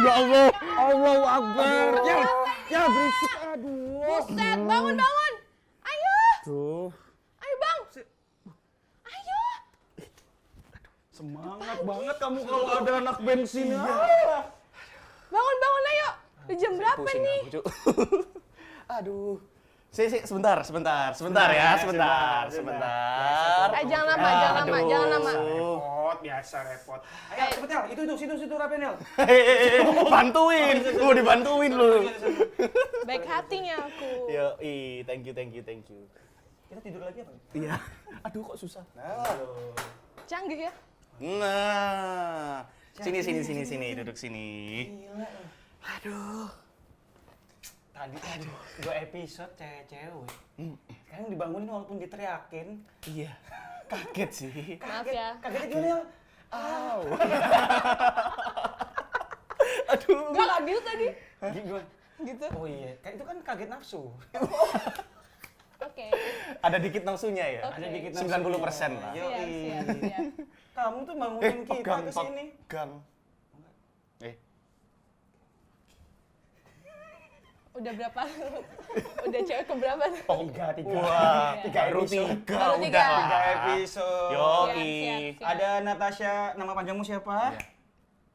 Ya Allah. Allahu Akbar. Ya berisik. Aduh. Buset, bangun. Ayo. Tuh. Ayo, Bang. Ayo. Semangat banget kamu kalau ada anak band sini. Bangun, ayo. Udah jam berapa Pusing nih? aku, Cuk. Aduh. Sebentar ya, sebentar. Jangan lama. Repot. Ayo, cepet Nel. Situ rapi Nel. Bantuin. Gua dibantuin lu. Baik hatinya aku. Yoi, thank you. Kita tidur lagi apa? Iya. Aduh kok susah. Canggih ya? Nah. Sini, duduk sini. Gila. Aduh. Tadi 2 episode cewek-cewek. Sekarang dibangunin walaupun diteriakin. Iya. Kaget sih. Maaf ya. Kagetnya gimana Nel? Au. Aduh. Gak gitu tadi. Gimana? Gitu. Oh iya, kayak itu kan kaget nafsu. Oke. Ada dikit nafsunya ya? Oke. Ada dikit 90% lah. Siap. Kamu tuh bangunin kita ke sini. Pegang. Udah berapa? Udah cewek keberapa? Oh, Tiga. Wah, Baru Baru tiga. udah. 3 episode. Yoi. Siap. Ada Natasha, nama panjangmu siapa? Iya.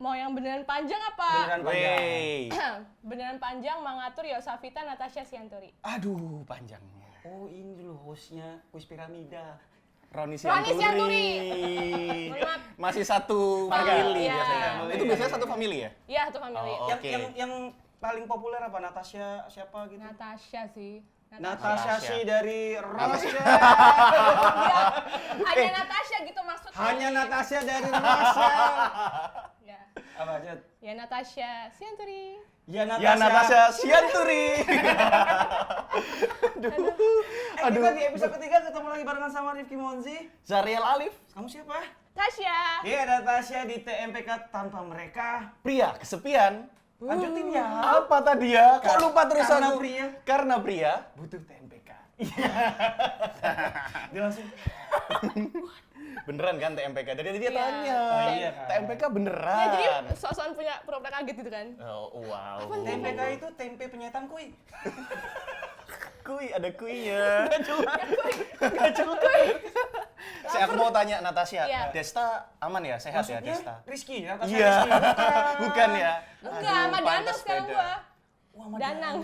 Mau yang beneran panjang apa? Beneran panjang. Wey. Beneran panjang, Mangatur, Yosafita, Natasha Sianturi. Aduh, panjangnya. Oh ini dulu hostnya Kuis Piramida. Roni Sianturi. Sianturi. Mohon maaf. Masih satu Marga. family Iya. biasanya. Itu biasanya satu family ya? Iya, satu family. Oh, Yang, oke. yang paling populer apa? Natasha siapa gitu? Natasha sih. Natasha sih dari Russia. Ya, hanya Natasha gitu maksudnya. Hanya Natasha dari Russia. Ya. Apa Jod? Ya Natasha Sianturi. Ya Ya Natasha Sianturi. Aduh. Kita di episode ketiga ketemu lagi barengan sama Rifki Monzi. Zariel Alif. Kamu siapa? Tasya. Iya Natasha di TMPK tanpa mereka. Pria kesepian. Lanjutin ya. Apa tadi ya? Kok lupa terus Karena aku? pria. Karena pria. Butuh TMPK. Dia langsung. Beneran kan TMPK? Dari dia Iya. tanya. Oh, iya kan. TMPK beneran. Ya jadi sok-sokan punya pura-pura kaget gitu kan. Oh, wow. TMPK itu tempe penyetan kuy. Kui, ada kuinya. Gak jelas. Saya aku mau tanya Natasha, Iya. Desta aman ya? Sehat ya Maksudnya Desta? Rizky, Natasha Iya. Rizky. Bukan ya? Enggak, Aduh, sama Danang pantas sekarang beda. gua. Wah, sama Danang.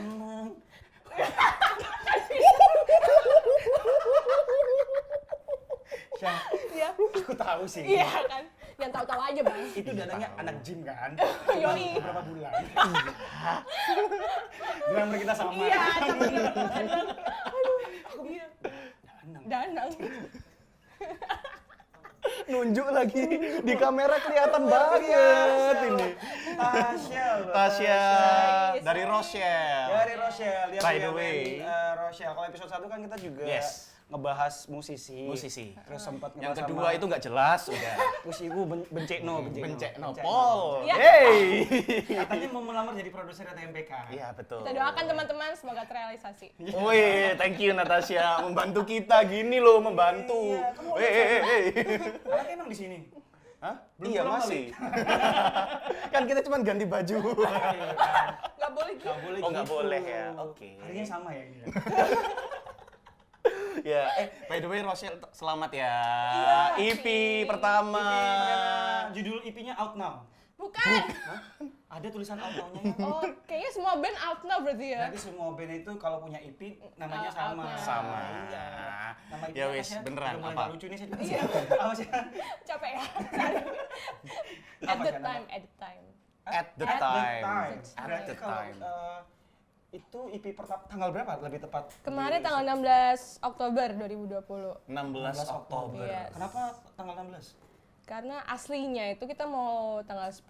Syah, Iya. aku tahu sih. Iya kan. Yang tahu-tahu aja, Bang. Itu dananya anak gym kan? Yoi. Berapa bulan? Grammar kita sama. Iya, tapi Aku iya. Danang. Danang. Nunjuk lagi di kamera kelihatan banget ini. Tasya. Tasya Sorry. dari Rochelle. Dari Rochelle. Dia By punya the way. band, Rochelle. Kalau episode 1 kan kita juga Yes. ngebahas musisi. Musisi. Terus sempat Yang ngebahas kedua itu nggak jelas udah. Musik gue bencekno. Bencekno Pol. Iya. Hey. Katanya mau melamar jadi produser TMPK. Iya betul. Kita doakan teman-teman semoga terrealisasi. Wih, thank you Natasha, membantu kita gini loh, membantu. Iya, kamu Anaknya emang di sini. Hah? Belum Iya pulang masih. Kan kita cuma ganti baju. Gak boleh gitu. Gak boleh Oh, nggak gitu. boleh ya? Oke. Harinya sama ya ini. Ya, by the way Rochelle selamat ya. Iya, EP sih. pertama. Judul EP-nya Out Now. Bukan. Hah? Ada tulisan Out Now-nya. Oh, kayaknya semua band out now berarti ya. Berarti semua band itu kalau punya EP namanya Out sama. Now. Sama. Iya. Nama Ya EP-nya wis, apa sih? beneran, Udah mulai apa? nggak lucu nih saya juga. Apa sih? Capek ya. At Apa the sih, time, nama? at the time. At the At time. At Berarti the kalau time. itu EP pertama tanggal berapa lebih tepat? Kemarin tanggal 16 Oktober 2020. 16 Oktober. Iya. Kenapa tanggal 16? Karena aslinya itu kita mau tanggal 10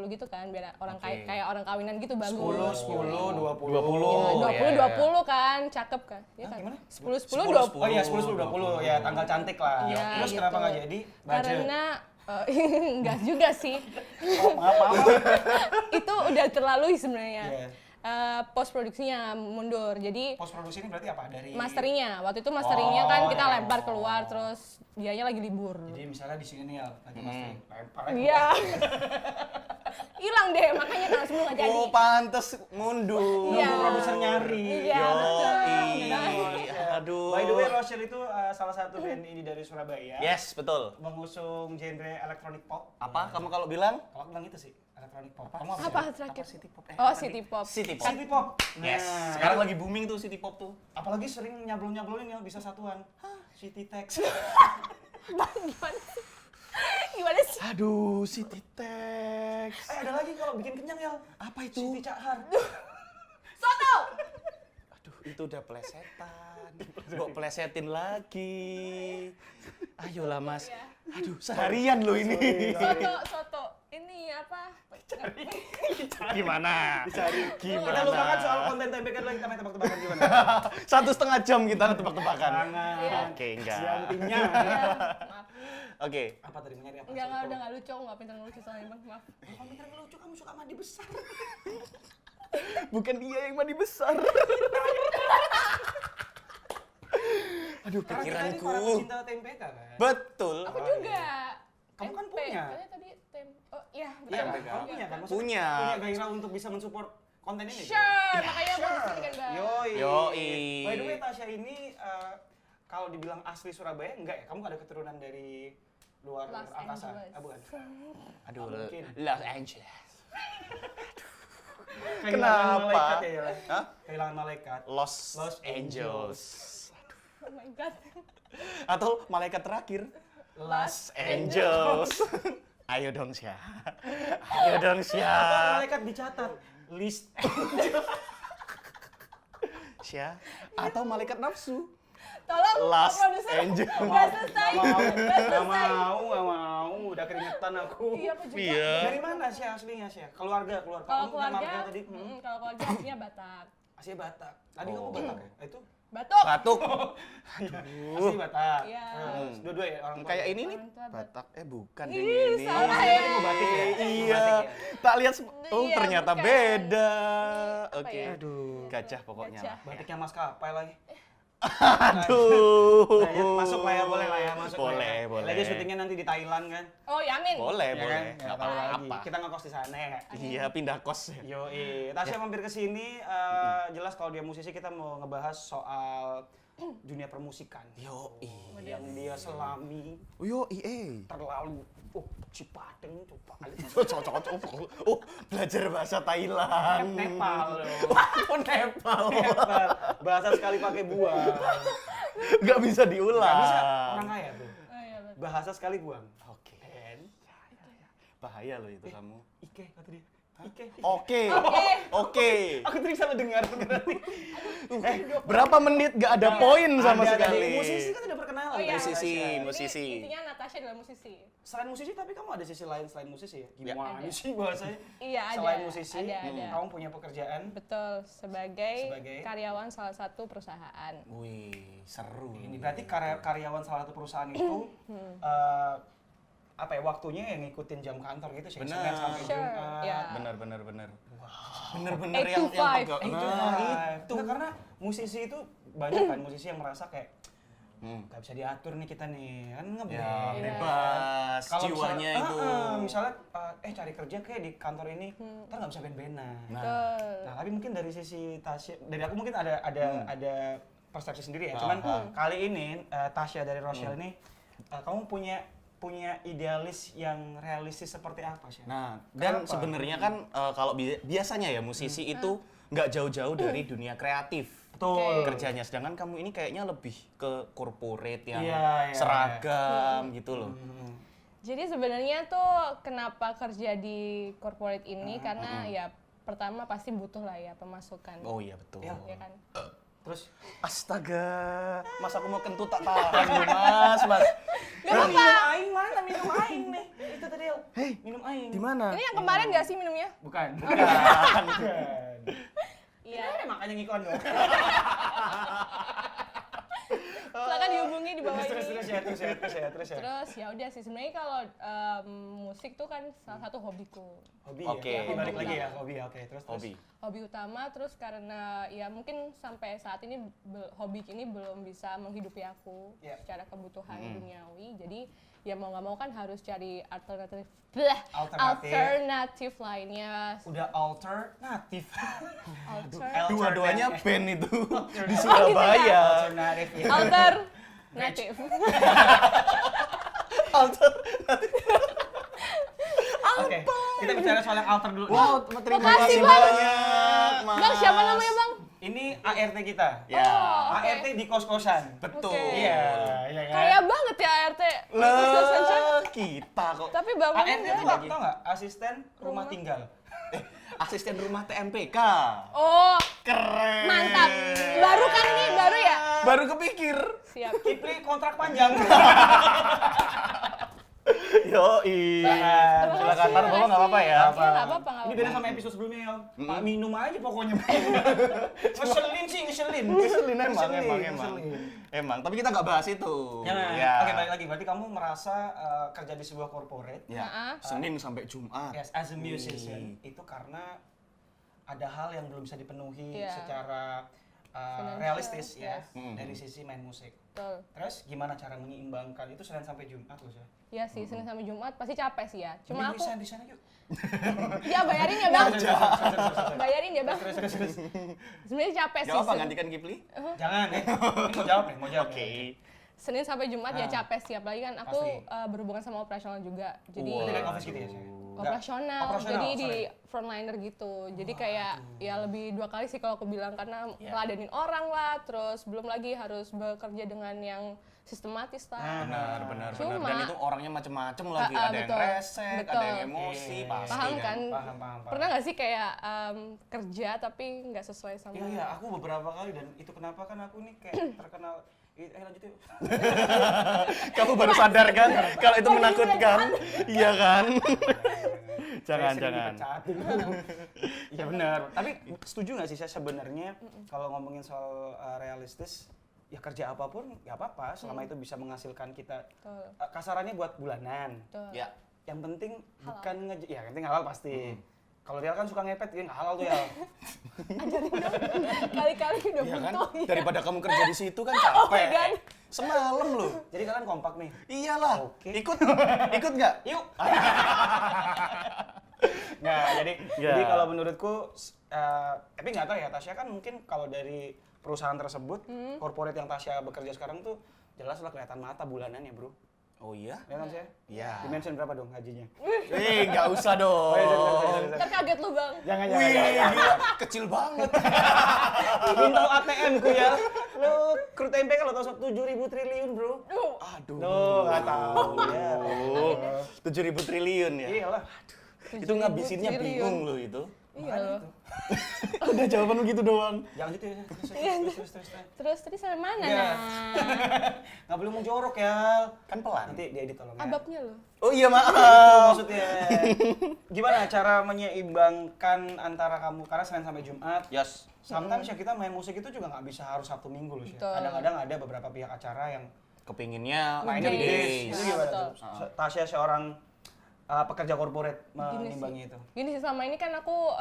gitu kan biar orang Oke. kayak orang kawinan gitu bagus. 10, 20. 20. Ya, 20 iya. 20 kan, cakep kan? Ya Hah, kan? gimana? 10 10, 20. Oh iya 10, 20. Ya tanggal cantik lah. Iya, Terus gitu. kenapa nggak jadi? Budget. Karena enggak juga sih. Oh, maaf. Itu udah terlalu sebenarnya. Iya. Post produksinya mundur. Jadi Post produksi ini berarti apa? Dari masteringnya, waktu itu masteringnya kan kita iya. lempar keluar terus dianya lagi libur. Jadi misalnya di sini nih ya, lagi mastering. Lempar aja Iya. hilang deh, makanya tanggal 10 nggak jadi. Oh, pantes mundur. Iya. Produser nyari. Iya, betul. Aduh. By the way, Rochelle itu salah satu band indie dari Surabaya. Yes, betul. Mengusung genre electronic pop. Apa kamu kalau bilang? Kalau aku bilang itu sih, electronic pop. Kamu Apa sih? terakhir? City pop. Oh, city pop. City pop. City pop. Yes. Nah, Sekarang lagi booming tuh city pop tuh. apalagi sering nyablon-nyablonin ya bisa satuan. City Text. Gimana sih? Gimana sih? Aduh, city text. Ada lagi kalau bikin kenyang ya. Apa itu? City Cakar. Soto! Aduh, itu udah plesetan. Kok plesetin lagi? Ayolah, Mas. Aduh, seharian loh ini. Soto. Ini apa? Gimana? Dicari. Gimana? Kita lupakan soal konten TBK lagi, kita main tebak-tebakan gimana? 1,5 jam kita tebak-tebakan. Jangan. Oke, enggak. Siang timnya. Maaf. Oke. Apa tadi mencari apa? Enggak, udah nggak lucu. Aku nggak pintar ngelucu soalnya, Bang. Maaf. Kalau pintar ngelucu kamu suka mandi besar. Bukan dia yang mandi besar. Aduh, Karena kita ini pikiranku. para pecinta TMPK kan? Betul. Aku juga. Kamu kan MP. punya. Katanya tadi Oh, iya. Iya, betul. kamu punya kan? Maksudnya Punya. Punya gairah untuk bisa mensupport konten ini. Sure, makanya aku disini kan, Bang. Yoi. Yoi. By the way, Tasya ini kalau dibilang asli Surabaya, enggak ya? Kamu ada keturunan dari luar Los angkasa? Angeles. Ah, bukan. Aduh, Mungkin. Los Angeles. Kehilangan Kenapa? malaikat ya, Yel? Hah? Kehilangan malaikat. Los Los Angeles. Oh my god. Atau malaikat terakhir. Los Angels. Ayo dong, Syah. Ayo dong, Atau Syah. malaikat dicatat. List. Syah. Atau malaikat nafsu. Tolong, Los Pak Produser. Angeles. Nggak selesai. Nggak selesai. Nggak mau. Udah keringetan aku. Iya, aku juga. Iya. Dari mana sih aslinya sih? Keluarga. Kalau Kamu punya keluarga, marga tadi. kalau keluarga aslinya Batak. Asli Batak. Tadi Oh. kamu Batak ya? Itu Batuk. Batuk. asli Batak. Iya. Terus dua-dua ya orang tua. Kayak ini nih. Orang tua Batak. Bukan Ih, ini. salah Tadi ya. tadi mau batik ya? Iya. Batik ya? Tak lihat. Oh, Iya, ternyata bukan. beda. Apa Oke. ya? Aduh. Gajah pokoknya. Gajah. lah. Batiknya maskapai lagi. Aduh. Nah, ya, masuk lah ya, boleh lah ya, masuk lah Boleh, ya. boleh. Lagi syutingnya nanti di Thailand kan? Oh, Yamin. Boleh, Ya boleh. kan? Nggak Nggak tahu lagi. apa-apa. Kita ngekos di sana ya. Iya, pindah kos. Yoi, Tasya mampir ke sini, jelas kalau dia musisi kita mau ngebahas soal dunia permusikan. Yoi. Yang dia selami Yoi. terlalu Cipadeng coba kali. Oh, belajar bahasa Thailand. Nepal loh. Oh, Nepal. Nepal. Bahasa sekali pakai buang. Nggak bisa diulang. Nggak bisa, orang kaya tuh. Oh iya, betul. Bahasa sekali buang. Oke. Dan Bahaya loh itu kamu. Ike kata dia. Ike. Oke. Oke. Oke. Aku tadi salah dengar berarti. Berapa menit nggak ada poin sama Ada sekali. tadi. Musisi kan ada perkenalan. Oh iya. Musisi, Tasya. musisi. Jadi, intinya Natasha adalah musisi. Selain musisi, tapi kamu ada sisi lain selain musisi ya? Gimana Ada. sih bahasanya? Iya, ada. Selain musisi, Ada. kamu punya pekerjaan. Betul, sebagai Sebagai? karyawan salah satu perusahaan. Wih, seru. Ini berarti karyawan salah satu perusahaan itu apa ya, waktunya yang ngikutin jam kantor gitu sih? Benar. Senin sampai Sure, Jumat. ya. Bener. Bener-bener 8 yang to 5. pegawai. Itu Nah, karena musisi itu banyak kan musisi yang merasa kayak Hmm. nggak bisa diatur nih kita nih, kan Ya, ngeband. bebas. Kalau Jiwanya misalnya, itu. misalnya cari kerja kayak di kantor ini, ntar nggak bisa band-bandan. Nah, Betul. Nah, tapi mungkin dari sisi Tasya, dari aku mungkin ada persepsi sendiri ya. Ah, Cuman ah. kali ini Tasya dari Rochelle ini, kamu punya idealis yang realistis seperti apa sih? Nah, dan Kenapa? sebenarnya kan kalau biasanya ya musisi itu nggak jauh-jauh dari dunia kreatif. Betul. Kerjanya, sedangkan kamu ini kayaknya lebih ke corporate yang Iya, iya. seragam gitu loh. Jadi sebenarnya tuh kenapa kerja di corporate ini karena ya pertama pasti butuh lah ya pemasukan. Oh iya betul. Iya. Ya kan? Terus Astaga, mas aku mau kentut tak tahan nih, mas. minum aing mana? Minum aing nih. Itu tadi. Hei, Minum aing. di mana? Ini yang kemarin nggak sih minumnya? Bukan. Iya. Makanya ngikon dong. Silakan dihubungi di bawah Terus ini. ya. Terus ya udah sih sebenarnya kalau musik tuh kan salah satu hobiku. Hobi Oke. ya. Balik Hobi lagi ya, utama. hobi ya. Oke, terus. Hobi. Hobi utama terus karena ya mungkin sampai saat ini hobi ini belum bisa menghidupi aku Iya. secara kebutuhan duniawi. Jadi ya mau nggak mau kan harus cari alternatif lainnya. Udah alternatif. Dua-duanya band itu di ya? Surabaya. Alternatif ya. Alternatif. Oke, kita bicara soal yang alter dulu. Wow, terima Makasih, kasih Bang. banyak, Mas. Bang, siapa namanya Bang? Ini ART kita. Ya, Oh, oke. ART di kos-kosan. betul. Oke. Iya, iya kan? Kayak banget ya ART. Lah, kita kok. Tapi Bang ART Bang itu tau nggak? Asisten rumah tinggal. Asisten rumah TMPK. Oh, Keren. mantap. Baru kan ini, baru ya? Baru kepikir. Siap. Kipli kontrak panjang. Yoi. Silakan. Silakan taruh bawah nggak apa-apa ya. Iya, nggak apa-apa. Ini beda sama episode sebelumnya ya. Pak minum aja pokoknya. Ngeselin sih, ngeselin. Ngeselin emang, Ngeselin. Emang, tapi kita nggak bahas itu. Jangan. Ya. Oke, balik lagi. Berarti kamu merasa kerja di sebuah corporate, Ya, Senin sampai Jumat. yes, as a musician, itu karena ada hal yang belum bisa dipenuhi Iya. secara Financial, realistis ya, yes. dari sisi main musik. Betul. Terus gimana cara menyeimbangkan itu Senin sampai Jumat loh, Shay? Iya sih, Senin sampai Jumat pasti capek sih ya. Cuma Mending aku, resign di sana yuk. ya bayarin ya Bang. Sorry. Bayarin ya Bang. Terus. Sebenarnya capek sih. Jawab apa Sen- gantikan Kipli? Jangan nih. Ini mau jawab nih, mau jawab. Oke. Senin sampai Jumat ya capek sih, apalagi kan aku Pasti. berhubungan sama operasional juga. Jadi Berarti kayak office gitu ya, Shay? operasional, Operasional, jadi di sorry. frontliner gitu. Jadi kayak ya lebih 2 kali sih kalau aku bilang karena Iya. ngeladenin orang lah, terus belum lagi harus bekerja dengan yang sistematis lah. Benar. Cuma- Dan itu orangnya macem-macem lagi. Ada yang betul. resek, Betul. ada yang emosi, Iya. pasti Paham kan? Paham. Pernah nggak sih kayak kerja tapi nggak sesuai sama Iya, aku beberapa kali dan itu kenapa kan aku nih kayak terkenal. Lanjut yuk. Kamu baru sadar kan kalau itu menakutkan? Iya kan? Saya sering dipecatin. Iya benar. Tapi setuju nggak sih saya sebenarnya kalau ngomongin soal realistis, ya kerja apapun nggak apa-apa selama itu bisa menghasilkan kita. Betul. Kasarannya buat bulanan. Betul. Ya. Yang penting bukan ya yang penting halal pasti. Kalau dia kan suka ngepet, dia nggak halal tuh ya. Ajarin dong. Kali-kali udah Iya kan? butuh. ya. Daripada kamu kerja di situ kan Oh my capek. God. Semalam loh. Jadi kalian kompak nih. Iyalah. Oke. Ikut nggak? Yuk. Nah, jadi Ya. jadi kalau menurutku, tapi nggak tahu ya Tasya kan mungkin kalau dari perusahaan tersebut, corporate yang Tasya bekerja sekarang tuh jelas lah kelihatan mata bulanannya bro. Oh iya? Ya kan sih? Iya. Dimension berapa dong gajinya? Nggak usah dong. Oh, iya, sorry. Ntar kaget lu Bang. Jangan. Wih, gila. Kecil banget. Pintu ATM ku ya. Lo kru TMPK lo tau 7.000 triliun bro. Aduh. Lo nggak tahu ya. 7.000 triliun ya? Iyalah. Itu ngabisinnya 7.000 bingung loh itu. Iya loh. Udah jawaban begitu doang. Jangan gitu ya. Terus. Terus tadi sampai mana Iya. nah? Nggak boleh mau jorok ya. Kan pelan. Nanti diedit tolong ya. Ababnya loh. Oh iya Itu maaf. maksudnya. Gimana cara menyeimbangkan antara kamu karena Senin sampai Jumat? Yes. Sometimes ya kita main musik itu juga nggak bisa harus Sabtu Minggu loh. Shay. Betul. Kadang-kadang ada beberapa pihak acara yang Kepinginnya mainnya Weekdays. weekdays. Itu Ah, gimana betul. tuh? Tasya seorang pekerja corporate menimbangi itu. Gini sih selama ini kan aku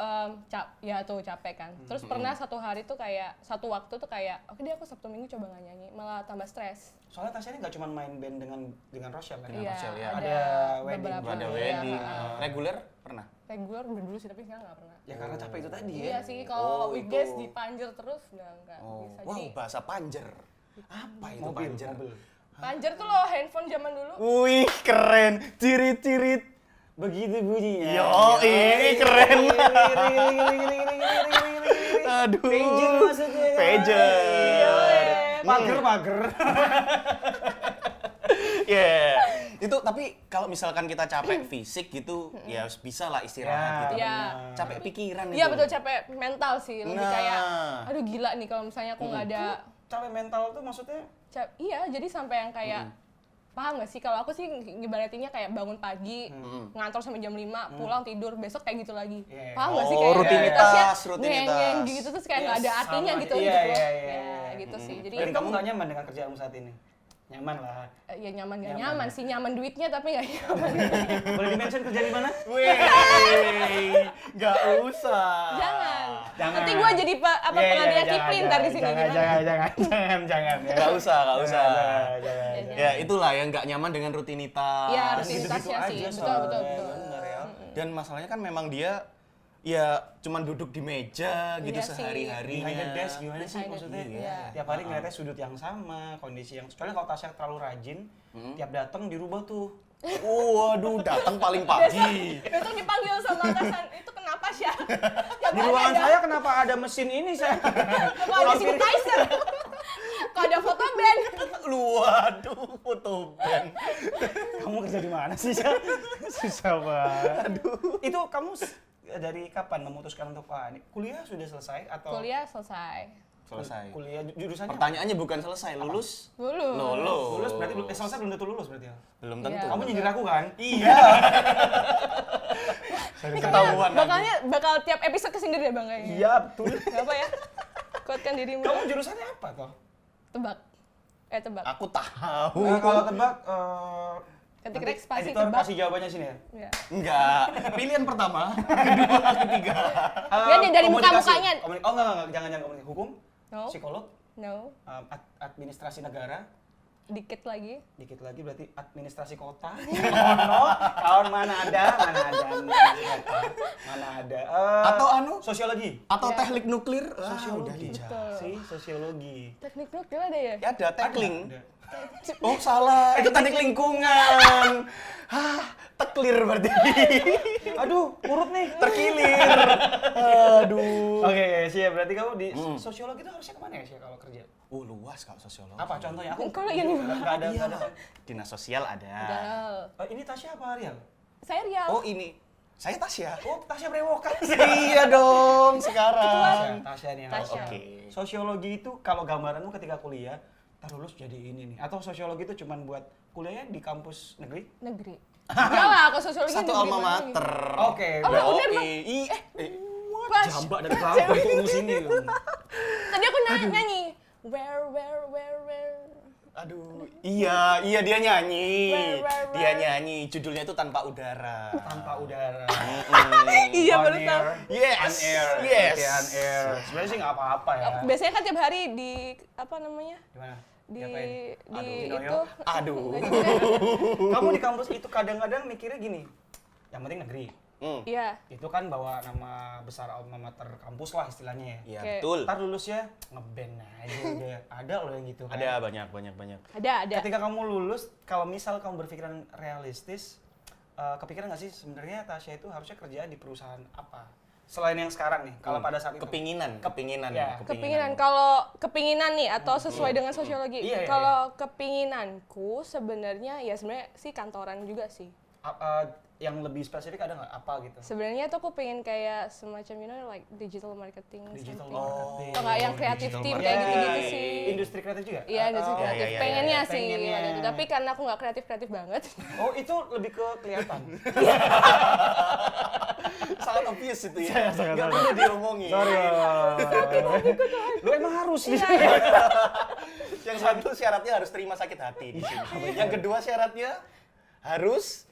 capek kan. Terus pernah satu hari tuh kayak satu waktu tuh kayak oke deh aku Sabtu Minggu coba nggak nyanyi, malah tambah stres. Soalnya Tasya ini nggak cuma main band dengan Rochelle kan? Iya, Rochelle, ya. Ada wedding. beberapa. Ada Iya, wedding. ha. Reguler pernah? Reguler udah dulu sih tapi sekarang nggak pernah. Ya karena capek itu tadi ya. Iya sih kalau Oh, weekdays itu. di Panjer terus nggak Oh. bisa. Wow, Jadi bahasa panjer. Apa itu Mobil, panjer? mobil. Panjer tuh loh handphone zaman dulu. Wih, keren. Cirit-cirit. Begitu bunyinya. Yo, ini keren. Aduh. Pager maksudnya. Pager. Mager. Yeah. Itu tapi kalau misalkan kita capek fisik gitu, ya bisa lah istirahat gitu. Iya. Capek pikiran itu. Iya betul capek mental sih lebih Nah. kayak aduh gila nih kalau misalnya aku nggak ada Capek mental tuh maksudnya? iya jadi sampai yang kayak paham nggak sih kalau aku sih ngibaratinnya kayak bangun pagi ngantor sampai jam 5 pulang tidur besok kayak gitu lagi Iya. paham nggak sih Oh, kayak rutinitas. ngeng gitu terus kayak nggak ada Yes, artinya sama. gitu Iya, hidup lo iya. ya gitu sih jadi Jadi kamu nggak nyaman dengan kerjaanmu saat ini? Nyaman lah. ya nyaman gak nyaman sih nyaman duitnya tapi nggak nyaman Boleh di-mention kerja di mana? Wih, nggak usah. jangan Jangan. nanti gue jadi penggantinya Kipli ntar di sini gimana? Jangan. Ya. Nggak usah. Jangan. Ya itulah yang nggak nyaman dengan rutinitas. Iya, rutinitasnya sih. Betul. Bener ya. Dan masalahnya kan memang dia ya cuman duduk di meja gitu Iya sih. sehari-harinya. Behind the desk gimana sih Behind the maksudnya? desk, iya. Tiap hari ngeliatnya sudut yang sama, kondisi yang... Soalnya kalau Tasya terlalu rajin, tiap datang dirubah tuh. Waduh, datang paling pagi. Besok dipanggil sama atasan, itu kenapa Sya? Di ruangan saya kenapa ada mesin ini saya? Kok ada sanitizer? Kok ada foto band? Waduh, foto band. Kamu kerja di mana sih, Sya? Susah banget. Aduh. Itu kamu dari kapan memutuskan untuk ini kuliah sudah selesai atau Kuliah selesai. kuliah jurusannya? Pertanyaannya bukan selesai, lulus? Lulus. Lulus berarti selesai belum tentu lulus berarti ya? Belum Iya. tentu. Kamu nyindir aku kan? Iya. Ketahuan lagi. Bakal tiap episode kesindir ya Bang kayaknya. Iya, betul. Gak apa ya? Kuatkan dirimu. Kamu jurusannya apa toh? Tebak. Tebak. Aku tahu. Kalau tebak Ketik nanti ekspansi editor tebak. kasih jawabannya sini ya. Ya. Enggak. Pilihan pertama, kedua, ketiga. Dia nih dari Komunikasi. muka-mukanya. Oh enggak, jangan komunikasi. Hukum, No. psikolog, No. administrasi negara, Dikit lagi. dikit lagi berarti administrasi kota. No, kawan mana ada. Atau anu? Sosiologi. Atau Ya. teknik nuklir. Sosiologi. Udah dijawab. Betul. Si sosiologi. Teknik nuklir ada ya? Ya ada tekling. Ada. Oh salah, itu teknik lingkungan. Hah, teklir berarti. Aduh, urut nih. Terkilir. Aduh. Oke, siap. Berarti kamu di sosiologi itu harusnya kemana ya sih kalau kerja? Luas kalau sosiologi. Apa contohnya? Kalau yang di mana? Nggak ada. Dinas sosial ada. Padahal. Ini Tasya apa Ariel? Saya Rial. Oh ini, saya Tasya. Oh, Tasya Brewokan. Iya dong, sekarang. Tasya nih. Tasya. Oke. Sosiologi itu kalau gambaranmu ketika kuliah, lulus jadi ini nih. Atau sosiologi itu cuman buat kuliahnya di kampus negeri? Negeri. Enggak lah, aku sosiologi Satu negeri alma mana mater. Oke. Oh, berarti- bener, Bang. Pas. Jambak dari belakang untuk sini. Tadi aku nyanyi. Where. Aduh, iya dia nyanyi. Where. Dia nyanyi. Judulnya itu Tanpa Udara. Tanpa udara. Iya, On baru air. tahu. Yes. On air. Yes. Oke, on air. Sebenarnya sih nggak apa-apa ya. Biasanya kan tiap hari di apa namanya? Gimana? Di Diapain? Aduh, itu. Aduh. Kamu di kampus itu kadang-kadang mikirnya gini. Yang penting negeri. Iya. Itu kan bawa nama besar alma mater kampus lah istilahnya ya. Iya, Oke. betul. Ntar lulusnya ngeband aja udah. Ada loh yang gitu kan. Ada banyak. Ada. Ketika kamu lulus, kalau misal kamu berpikiran realistis, kepikiran nggak sih sebenarnya Tasya itu harusnya kerja di perusahaan apa? Selain yang sekarang nih, kalau pada saat itu. Kepinginan. Ya. Kepinginan kalau kepinginan nih atau sesuai dengan sosiologi. Iya, iya, Kalau kepinginanku sebenarnya ya sebenarnya sih kantoran juga sih. Yang lebih spesifik ada nggak apa gitu? Sebenarnya tuh aku pengen kayak semacam like digital marketing Digital something. marketing. Atau nggak yang kreatif digital team marketing. kayak gitu-gitu sih. Industri kreatif juga? Iya, industri Oh, kreatif. iya, Pengennya iya. sih Pengennya. waktu itu. Tapi karena aku nggak kreatif banget. Oh, itu lebih ke kelihatan. Sangat obvious itu ya. Sangat Nggak obvious. perlu diomongin. Lu emang harus nih. Yang satu syaratnya harus terima sakit hati di sini. Yang kedua syaratnya harus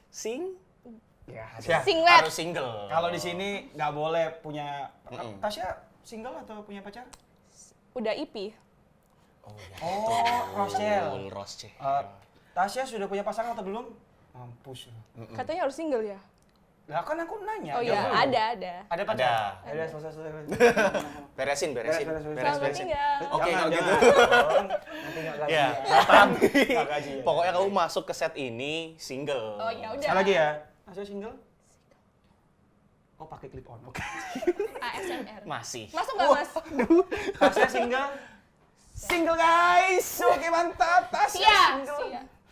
Ya, Singlet. harus single. Kalau di sini nggak boleh punya. Tasya single atau punya pacar? Udah IP. Oh, ya. Oh, Rochelle. Rochelle. Tasya sudah punya pasangan atau belum? Mampus lu. Katanya harus single ya? Lah kan aku nanya. Oh iya, jawab dulu. ada. Ada pacar? Ada. selesai. Beresin. Beres. Selamat tinggal. Oke, kalau gitu. Nanti nggak gaji. Ya, Tapi nggak gaji. Ya. pokoknya kamu masuk ke set ini single. Oh ya udah. Sekali lagi ya. Tasya single? Oh, pakai clip on. Oke. ASMR. Masih. Masuk nggak mas? Tasya single? Single guys. Oke, mantap. Tasya Iya.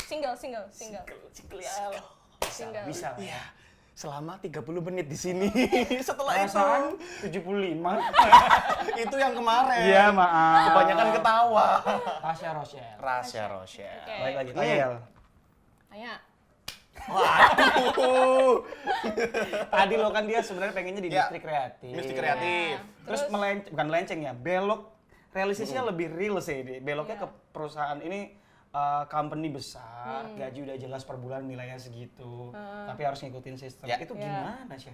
single. Single. Single. Bisa. Iya. Selama 30 menit di sini. Setelah Perasaan itu 75. itu yang kemarin. Iya, maaf. Kebanyakan ketawa. Tasya Rochelle. Rahasia Rochelle. Oke. Baik lagi. Tayel. Tanya. Waduh. Tadi lo kan dia sebenarnya pengennya di Ya, industri kreatif. industri kreatif. Terus bukan melenceng ya, belok realistisnya lebih real sih. Beloknya Iya. ke perusahaan ini company besar, gaji udah jelas per bulan nilainya segitu. Tapi harus ngikutin sistem. Ya. Itu Ya. gimana sih?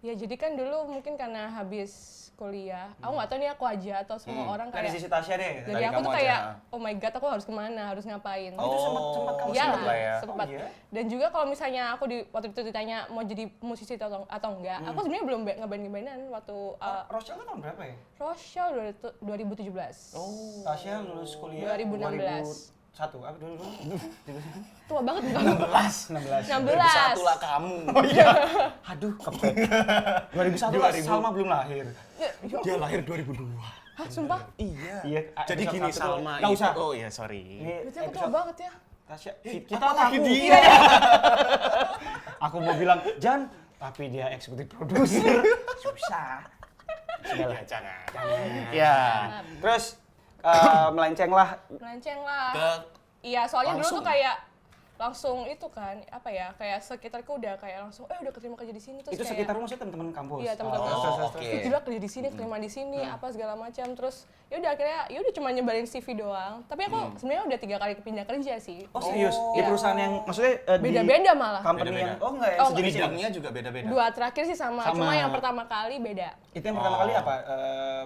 Ya jadi kan dulu mungkin karena habis kuliah, aku nggak tahu nih aku aja atau semua orang Dari kayak. sisi Tasya deh. Jadi dari aku kamu tuh aja. kayak, oh my god, aku harus kemana, harus ngapain. Oh, itu sempat kamu Iya sempet lah ya. sempat. Oh, iya? Dan juga kalau misalnya aku waktu itu ditanya mau jadi musisi atau enggak, aku sebenarnya belum ngeband-ngebandan waktu Rochelle tuh tahun berapa ya? Rochelle 2017. Oh, Tasya lulus kuliah 2016. 2001, apa dulu? Tua banget bukan? 16. 16. Lah kamu. Oh iya. Aduh, kepet. 2001 lah, 2000. Salma belum lahir. Dia lahir 2002. Hah, sumpah? Iya. Iya, Jadi episode gini satu Salma nggak itu. usah. Oh iya, sorry. Ini Berarti aku tua episode banget ya. Tasya, kita apalagi tahu. dia. Aku mau bilang, Jan, tapi dia eksekutif produser. Susah. Ya, jangan. Ya. Terus melenceng lah. Melenceng lah. Ke Iya, soalnya dulu langsung. tuh kayak langsung itu kan, apa ya, kayak sekitarku udah kayak langsung, udah keterima kerja di sini. Terus Itu kayak, sekitar maksudnya teman-teman kampus. Iya, teman-teman. Oh, oke. Gila kerja di sini, keterima di sini, apa segala macam. Terus ya udah akhirnya ya udah cuma nyebarin CV doang. Tapi aku sebenarnya udah 3 kali pindah kerja sih. Oh serius? Di Iya. perusahaan yang maksudnya di Beda-beda malah. company Beda-beda. yang enggak ya Oh, sejenis ini? bidangnya juga beda-beda. 2 terakhir sih sama, Sama. cuma yang pertama kali beda. Itu yang pertama kali apa?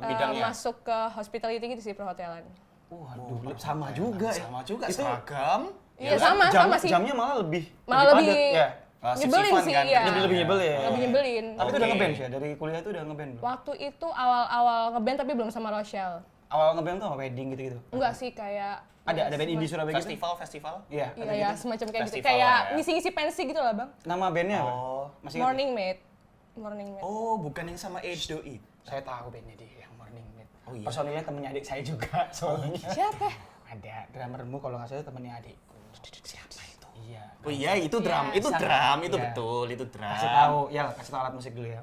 Bidangnya? Masuk ke hospitality gitu sih, perhotelan. Waduh, sama juga ya. Sama juga, Itu seragam. Iya, kan? sama sih. Jamnya malah lebih Malah padat, lebih ya. nyebelin Shift-shiftan sih, kan? iya. Lebih nyebel ya. Lebih nyebelin. Tapi itu udah Oke. ngeband ya? Dari kuliah itu udah ngeband belum? Waktu itu awal-awal ngeband tapi belum sama Rochelle. Awal ngeband tuh apa? Wedding gitu-gitu? Enggak sih, kayak Ada band indie Surabaya gitu? Festival. Iya, Iya ada ya, gitu. semacam kayak gitu. Festival Kayak lah ya. ngisi-ngisi pensi gitu lah, Bang. Nama bandnya apa? Oh. Masih ingat? Morning Mate. Morning Mate. Oh, bukan yang sama Age Do It. Saya tahu bandnya dia yang Morning Mate. Oh, iya? Personilnya temennya adik saya juga soalnya. Siapa? Ada drummermu kalau nggak salah temennya adikku. Siapa itu? Iya. Oh iya, itu drum. Iya. Itu drum, itu Iya. betul, itu drum. Kasih tahu, ya kasih tahu alat musik dulu ya.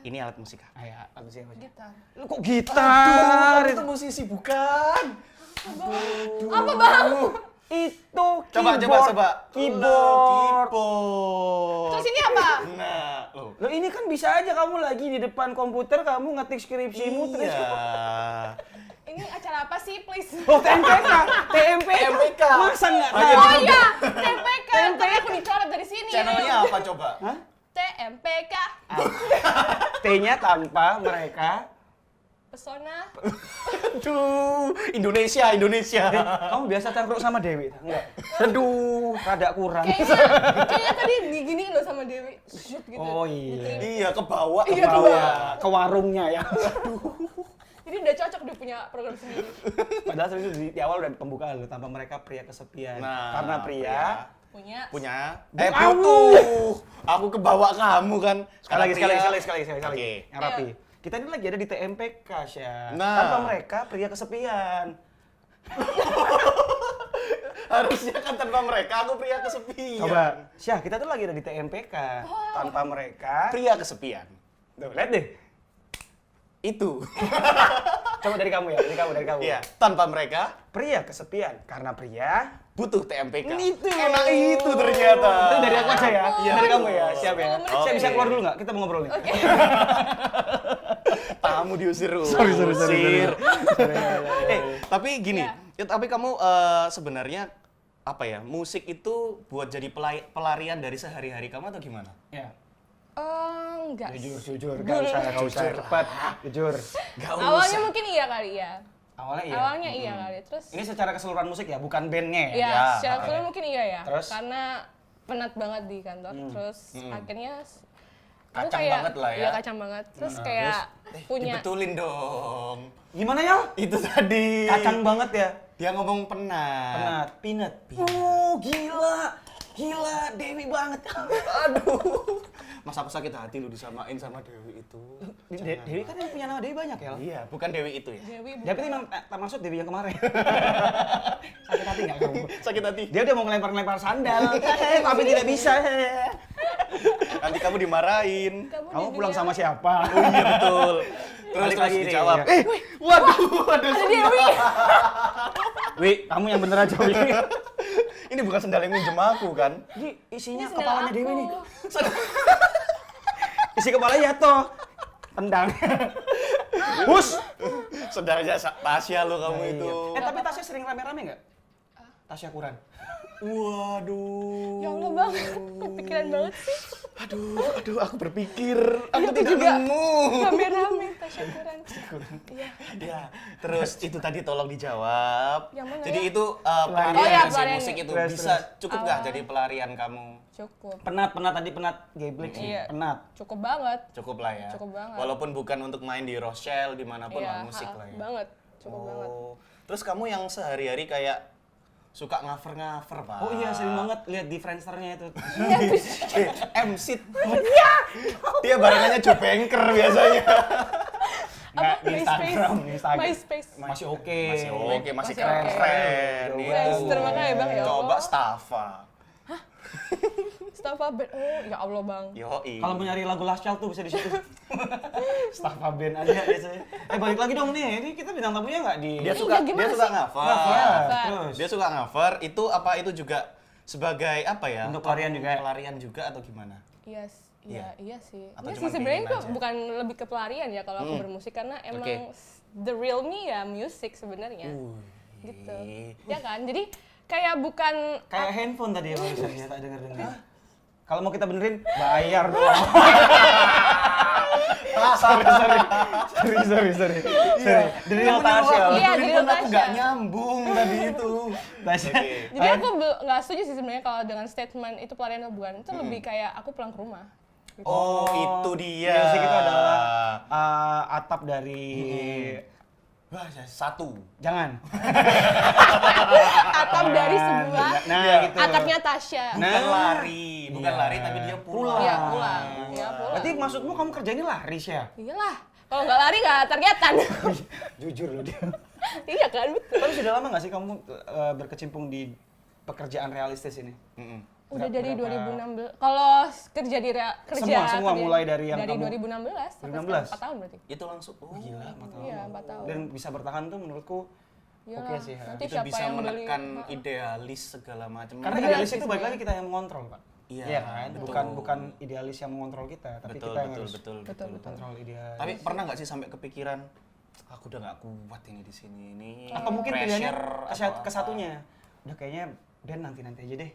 Ini alat musik. Ah ya, alat musik apa? Gitar. Lu kok gitar? Itu musisi bukan. Apa, Bang? Itu Coba. Keyboard. Terus ini apa? Nah, loh. Loh ini kan bisa aja kamu lagi di depan komputer kamu ngetik skripsimu terus. Iya. Ini acara apa sih, please? Oh TMPK, TMPK. Masa nggak Oh, tahu? Oh iya, TMPK. Ntar aku dicoret dari sini. Channelnya apa coba? Hah? TMPK. T-nya tanpa mereka. Pesona. Aduh, Indonesia. Kamu biasa cangkruk sama Dewi? Enggak. Aduh, rada kurang. Kayaknya tadi diginiin loh sama Dewi. Shoot gitu. Oh iya. Iya, ke bawah. Iya, ke Bawa ke warungnya ya. Jadi udah cocok udah punya program sendiri. Padahal sebenarnya di awal udah pembukaan loh, tanpa mereka pria kesepian. Nah, Karena pria. Punya. Kamu. Aku kebawa kamu kan. Sekali Karena lagi. pria- Oke. Yang rapi. Kita ini lagi ada di TMPK, Syah. Nah. Tanpa mereka pria kesepian. Harusnya kan tanpa mereka aku pria kesepian. Coba, Syah, kita tuh lagi ada di TMPK. Tanpa mereka. Pria kesepian. Tuh, lihat deh. Itu. Coba dari kamu ya, dari kamu. Iya, tanpa mereka Pria kesepian. Karena pria. butuh TMPK. Itu. Enak itu ternyata. Itu dari aku aja ya. Iya. Dari kamu ya, siap ya. Oke. Saya bisa keluar dulu nggak? Kita mau ngobrol nih. Tamu diusir. Sorry. Tapi gini, Iya. tapi kamu sebenarnya apa ya? Musik itu buat jadi pelarian dari sehari-hari kamu atau gimana? Ya. Enggak. Jujur, Dulu. nggak usah cepat, jujur. Gak Awalnya mungkin iya kali ya. Awalnya iya. Awalnya iya kali. Terus Ini secara keseluruhan musik ya, bukan bandnya ya. ya, Ya, secara oke. keseluruhan mungkin iya ya. Terus? Karena penat banget di kantor. Terus akhirnya aku Kacang banget lah ya. Iya, kacang banget. Terus kayak punya Dibetulin dong. Gimana ya? Itu tadi. Kacang banget ya. Dia ngomong penat. Peanut. Oh, gila. Dewi banget. Aduh. Masa aku sakit hati lu disamain sama Dewi itu. Dewi kan yang punya nama Dewi banyak ya. Iya, bukan Dewi itu ya. Dewi Tapi memang tak maksud Dewi yang kemarin. Sakit hati nggak kamu? Sakit hati. Dia udah mau ngelempar-lempar sandal, tapi tidak bisa. Nanti kamu dimarahin. Kamu pulang sama siapa? Oh iya betul. Terus Balik lagi nih, dijawab. ya. Waduh, ada Ada Dewi. Wi, kamu yang bener aja, Wi. Ini bukan sendal yang minjem aku kan? Ini isinya Ini sendal kepalanya aku. Dewi nih. Isi kepala jatuh. Tendang. Hus. Sendalnya Tasya lo kamu itu. Tapi Tasya sering rame-rame nggak? Tasya kurang. Waduh. Ya Allah bang, kepikiran banget sih. Aduh, aku berpikir, aku tidak nemu. Rame-rame tasyakuran. Iya. Ya, terus itu tadi tolong dijawab. Yang mana Jadi ya? itu pelarian Oh iya, nggak sih pelarian. musik itu Terus, bisa terus. cukup nggak jadi pelarian kamu? Cukup. Penat tadi penat Geblek sih. Iya. Penat. Cukup banget. Cukup lah ya. Cukup banget. Walaupun bukan untuk main di Rochelle dimanapun lah musik lah ya. Banget. Cukup banget. Terus kamu yang sehari-hari kayak suka ngaver Pak? Oh iya, sering banget lihat di Friendster-nya itu. MC. Iya. Dia barengannya Joe Banker biasanya. Nggak, di MySpace. Instagram, di Instagram. MySpace. Masih oke. Masih oke, masih Masih keren-keren. oke. Itu. Friendster makanya bang, ya Allah. Coba Staffa. Staffa band. Oh ya Allah bang. Yoi. Kalau mau nyari lagu Last Child tuh bisa di situ. Staffa band aja biasanya. Balik lagi dong nih. Ini kita bintang tamunya nggak di dia suka gimana dia suka sih? cover. Terus Dia suka cover. Itu apa itu juga sebagai apa ya? Untuk pelarian juga. Pelarian juga atau gimana? Iya, Iya. iya sih. Atau Iya cuma sih sebenarnya keinginan itu aja? bukan lebih ke pelarian ya kalau aku bermusik karena emang Oke. the real me ya music sebenarnya. Wih. Gitu. Ya kan? Jadi kayak bukan kayak handphone tadi ya barusannya tak dengar. Kalau mau kita benerin bayar dong. sorry. Dari Kamu Tasya. nyuruh Iya, aku dari telepon, aku Tasya. nggak nyambung tadi itu. Tasya. jadi aku nggak setuju sih sebenarnya kalau dengan statement itu pelarian atau bukan. Itu lebih kayak aku pulang ke rumah. Oh, itu dia. Musik itu adalah atap dari Wah, satu. jangan. Atap dari sebuah Nah, gitu. atapnya Tasya. Bukan lari, bukan Iya. lari tapi dia pulang. Iya, pulang. Iya, pulang. Berarti maksudmu kamu kerja ini lari sih ya? Iyalah. Kalau nggak lari nggak targetan. Jujur loh dia. Iya kan betul. Tapi sudah lama nggak sih kamu berkecimpung di pekerjaan realistis ini? Mm-mm. Udah dari Berapa? 2016. Kalau kerja di Semua kerja- mulai dari yang dari kamu- 2016 sampai 2016? 4 tahun berarti. Itu langsung. Oh, Gila, 4 tahun. Iya, 4 tahun. Dan bisa bertahan tuh menurutku Iyalah, oke sih, ya. Nanti itu siapa bisa yang beli? menekan Heeh. idealis segala macam. karena Bener idealis sih itu balik lagi kita yang mengontrol, Pak. Iya, kan? betul. Bukan idealis yang mengontrol kita, tapi betul, kita yang betul, harus betul, Betul, betul. kontrol idealis. Tapi pernah nggak sih sampai kepikiran aku udah nggak kuat ini di sini ini. atau mungkin pilihannya pressure atau ke apa. satunya. Udah kayaknya Dan nanti aja deh.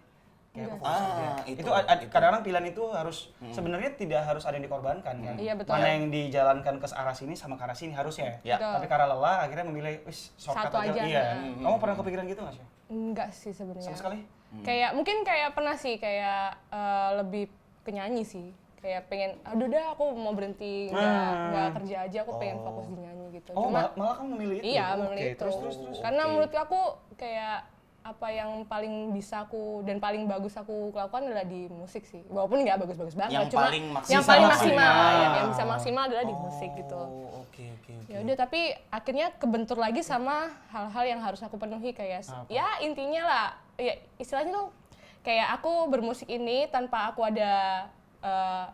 Kayak aku Iya. fokus aja. itu, Itu itu. kadang-kadang pilihan itu harus sebenarnya tidak harus ada yang dikorbankan kan. Iya, betul. Mana yang dijalankan ke arah sini sama ke arah sini harusnya. Ya. Betul. Tapi karena lelah akhirnya memilih wis shortcut Satu aja, Iya. nah. Kamu pernah kepikiran gitu nggak sih? Enggak sih sebenarnya. Sama sekali? Kayak mungkin kayak pernah sih kayak lebih ke nyanyi sih. Kayak pengen aduh dah aku mau berhenti nggak kerja aja aku pengen fokus di nyanyi gitu. Oh, Cuma malah kamu memilih itu. iya Oke, memilih itu. Terus. Karena Oke. menurut aku kayak apa yang paling bisa aku dan paling bagus aku lakukan adalah di musik sih. Walaupun nggak bagus-bagus banget, Yang cuma paling maksimal. yang paling Maksimal. maksimal, ya, yang bisa maksimal adalah di musik gitu. Oh, oke. Ya udah tapi akhirnya kebentur lagi sama hal-hal yang harus aku penuhi kayak ya intinya lah ya istilahnya tuh kayak aku bermusik ini tanpa aku ada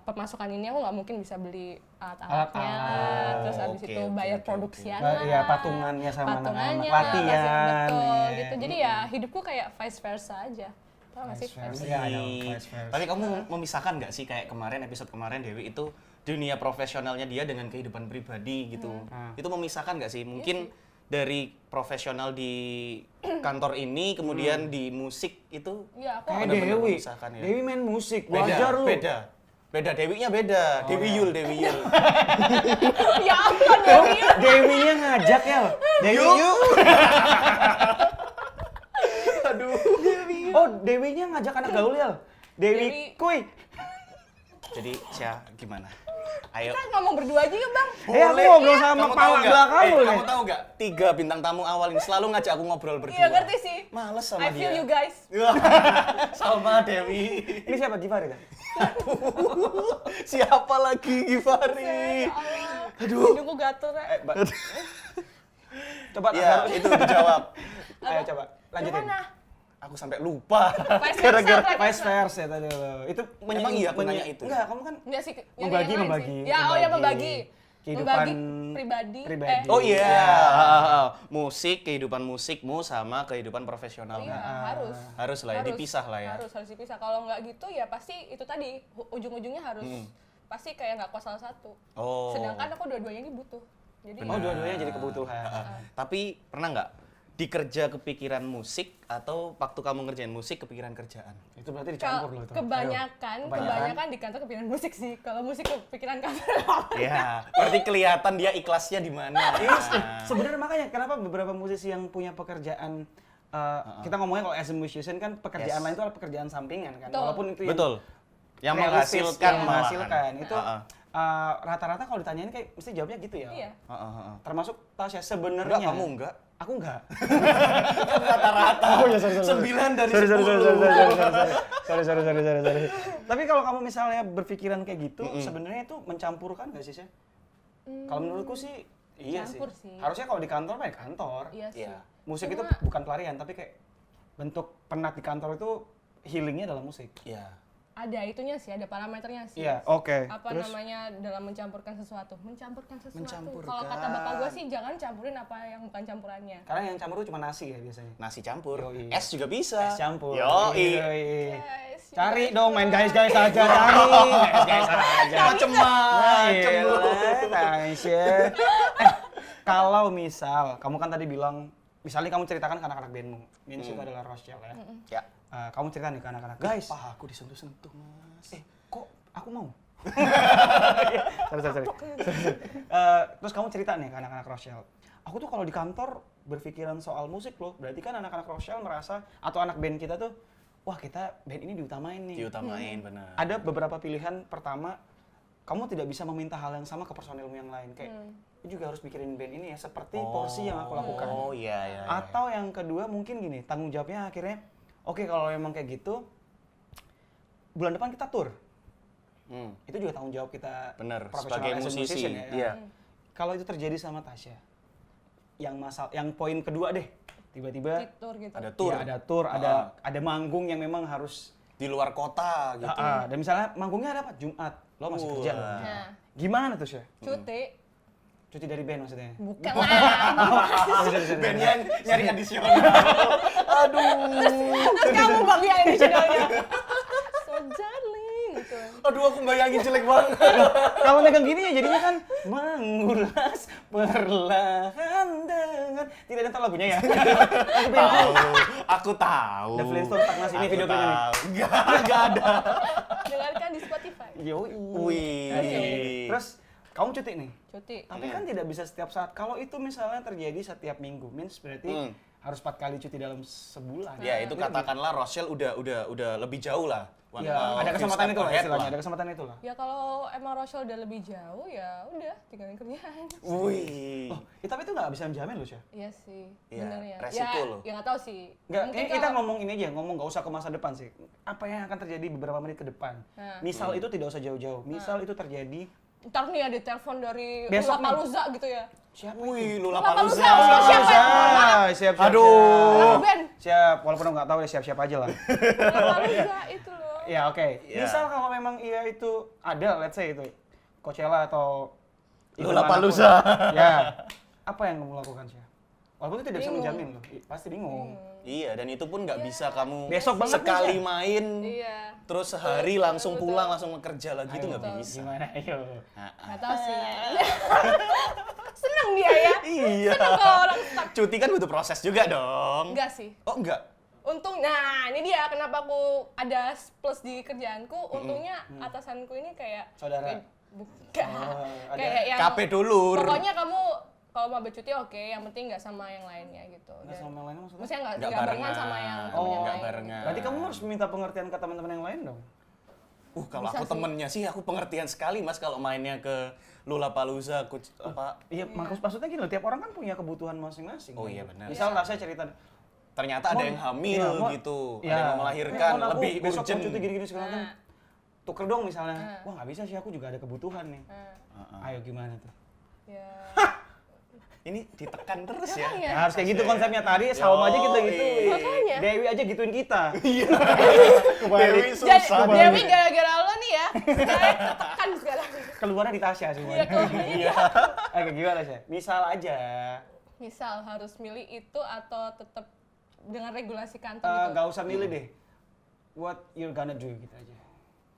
pemasukan ini aku nggak mungkin bisa beli alat-alatnya Alat-alat. terus habis Oke, itu oke, bayar oke, produksian oke. lah Iya, patungannya sama anak-anak, patungannya latihan, betul iya. gitu jadi ya hidupku kayak vice versa aja tau nggak sih Vice versa. vice Iya, ada Tapi- vice versa. Tapi kamu memisahkan nggak sih kayak kemarin episode kemarin Dewi itu dunia profesionalnya dia dengan kehidupan pribadi gitu. Itu memisahkan nggak sih? Mungkin dari profesional di kantor ini kemudian di musik itu Iya, aku Kayak benar-benar Dewi. memisahkan ya. Dewi main musik. beda, Wajar lu. beda. Beda Dewinya beda. Dewi Yul. ya ampun Dewi Dewinya ngajak ya. Dewi yuk. Aduh. Oh, Dewinya ngajak anak gaul ya. Dewi Dewi. kuy. Jadi Cia gimana? Ayo. kan ngomong berdua aja bang Aku ngobrol sama kepala belakangmu nih. Kamu tahu nggak? 3 bintang tamu awal ini selalu ngajak aku ngobrol berdua. iya ngerti sih Males sama I feel dia. you guys Sama Dewi. Ini siapa Givari kan? Siapa lagi Givari? aduh hidungku gatel ya. Coba Ya, itu dijawab. Ayo coba lanjutin. Gimana? Aku sampai lupa. Vice Gara-gara versa, vice versa ya tadi lo. Itu Emang iya aku nanya itu? Enggak, kamu kan Enggak sih, yang Membagi, lain membagi, sih. Ya, oh ya membagi. kehidupan Membagi pribadi. Oh iya. Iya. Musik, kehidupan musikmu sama kehidupan profesional. Iya, harus. Harus lah ya, dipisah lah ya. Harus dipisah. Kalau nggak gitu ya pasti itu tadi ujung-ujungnya harus pasti kayak nggak kuat salah satu. Oh. Sedangkan aku dua-duanya ini butuh. Jadi Oh, dua-duanya jadi kebutuhan. Tapi pernah nggak dikerja kepikiran musik atau waktu kamu ngerjain musik kepikiran kerjaan? Itu berarti dicampur loh itu. Kebanyakan di kantor kepikiran musik sih. Kalau musik kepikiran kantor. Ya, berarti kelihatan dia ikhlasnya di mana. Sebenarnya makanya kenapa beberapa musisi yang punya pekerjaan kita ngomongnya kalau as a musician kan pekerjaan lain itu adalah pekerjaan sampingan kan. Betul. Walaupun itu Yang realistis, menghasilkan yang menghasilkan itu rata-rata kalau ditanyain kayak mesti jawabnya gitu ya. Iya. Termasuk Tasya sebenarnya. Enggak, kamu enggak? Aku enggak. Rata-rata. Oh ya, sorry. 9 dari 10. Sorry. Tapi kalau kamu misalnya berpikiran kayak gitu, sebenarnya itu mencampurkan nggak sih, Syah? Kalau menurutku sih iya sih. Campur sih. Harusnya kalau di kantor mah di kantor. Iya sih. Iya. Musik itu bukan pelarian, tapi kayak bentuk penat di kantor itu healingnya dalam musik. Iya. Ada itunya sih, ada parameternya sih. Iya, oke. Apa Terus? namanya dalam mencampurkan sesuatu? Mencampurkan sesuatu. Mencampurkan. Kalau kata bapak gue sih jangan campurin apa yang bukan campurannya. Karena yang campur itu cuma nasi ya biasanya. Nasi campur. Yoi. Es juga bisa. Es campur. Yoi. Guys, Cari dong main guys aja cari. Guys aja. Macem-macem lu. Tasya. Kalau misal kamu kan tadi bilang misalnya kamu ceritakan ke anak-anak bandmu. Ini itu adalah Rochelle ya. Ya. Kamu cerita nih ke anak-anak, guys. Aku disentuh-sentuh, Mas. Kok aku mau? Sorry. Terus kamu cerita nih ke anak-anak Rochelle. Aku tuh kalau di kantor berpikiran soal musik loh. Berarti kan anak-anak Rochelle merasa atau anak band kita tuh, wah kita band ini diutamain nih. Diutamain, benar. Ada beberapa pilihan. Pertama, kamu tidak bisa meminta hal yang sama ke personilmu yang lain. Kayak, lu juga harus mikirin band ini ya seperti porsi yang aku lakukan. Oh iya. Atau yang kedua mungkin gini, tanggung jawabnya akhirnya, oke kalau memang kayak gitu, bulan depan kita tour. Itu juga tanggung jawab kita Bener, profesional sebagai as a musisi. musician ya. Iya. Kalau itu terjadi sama Tasya, yang poin kedua deh, tiba-tiba Di tour gitu. Ada tour. ya, ada tour, ada manggung yang memang harus Di luar kota gitu. dan misalnya manggungnya ada apa? Jumat, lo masih kerja. Nah, Gimana tuh Syah? cuti. Cuti dari band maksudnya? Bukan lah. Bandnya nyari adisional. Terus kamu bagian additionalnya. So darling gitu. Aduh, aku bayangin jelek banget. Kalau megang gini ya jadinya kan mengulas perlahan dengan tidak ada tahu lagunya ya. Aku tahu. The Flintstones tak ngasih ini video klipnya nih. Enggak ada. Dengarkan di Spotify. Yoi. Wih. Terus kamu cuti nih. Cuti. Tapi kan tidak bisa setiap saat. Kalau itu misalnya terjadi setiap minggu, means berarti harus 4 kali cuti dalam sebulan. Ya, itu katakanlah Rochelle udah lebih jauh lah. Ya, ada kesempatan itu lah ahead istilahnya, ada kesempatan itu lah. Ya kalau emang Rochelle udah lebih jauh ya udah tinggalin kerjaan. Wih. Oh, tapi itu nggak bisa menjamin loh, Syah. Iya sih, Iya, bener ya. resiko ya, loh. Ya nggak tahu sih. Enggak, Mungkin ini kita kalau- ngomong ini aja, ngomong nggak usah ke masa depan sih. Apa yang akan terjadi beberapa menit ke depan? Nah. Misal itu tidak usah jauh-jauh. Misal itu terjadi Ntar nih ada telepon dari Besok nih. Lollapalooza gitu ya. siapa? Wih, Lollapalooza. Lollapalooza. Siapa? Siap. Aduh. Ben, Siap, walaupun aku nggak tahu ya siap-siap aja lah. Lollapalooza itu loh. Ya oke. Ya. Misal kalau memang iya itu ada, let's say itu Coachella atau event Lollapalooza. manapun. Ya. Apa yang kamu lakukan sih? Walaupun itu tidak bisa Bingung. menjamin loh. Pasti bingung. Iya, dan itu pun nggak bisa kamu Besok banget sekali bisa. main, Iya. terus sehari langsung pulang, langsung kerja lagi itu nggak bisa. Gimana? Ayo. Nggak tahu sih. Seneng dia ya. Iya. Seneng kalau orang stuck. Cuti kan butuh proses juga dong. Enggak sih. Oh, enggak? Untung, nah ini dia kenapa aku ada plus di kerjaanku. Untungnya atasanku ini kayak Saudara. Bukan. Oh, ada Kayak yang KP dulur. pokoknya kamu kalau mau bercuti oke, yang penting nggak sama yang lainnya gitu. Nggak sama yang lain maksudnya? Maksudnya nggak Nggak barengan barengan. sama yang Oh, temen yang nggak lain. barengan. Berarti kamu harus minta pengertian ke teman-teman yang lain dong. Kalau Bisa aku sih. temennya sih, aku pengertian sekali mas kalau mainnya ke Lollapalooza, apa? Iya, maksudnya gini loh, tiap orang kan punya kebutuhan masing-masing. Oh iya, benar. Misal lah saya cerita, Ternyata ada yang hamil iya, Mon, gitu, iya. ada yang mau melahirkan, Mon, aku lebih besok urgent. mau cuti gini-gini segala macam. Nah. Tuker dong misalnya. Wah nggak bisa sih, aku juga ada kebutuhan nih. Ayo gimana tuh? Ya. Ini ditekan terus ya. Makanya. Ya, harus kayak gitu konsepnya tadi, Salma aja kita gitu. Makanya. Dewi aja gituin kita. Dewi Jadi susah. Dewi gara-gara lo nih ya, saya tertekan sekarang. Keluarnya di Tasya Iya, semuanya. iya. Oke gimana sih? Misal aja, Misal harus milih itu atau tetap dengan regulasi kantor gitu. nggak usah milih deh. What you're gonna do gitu aja.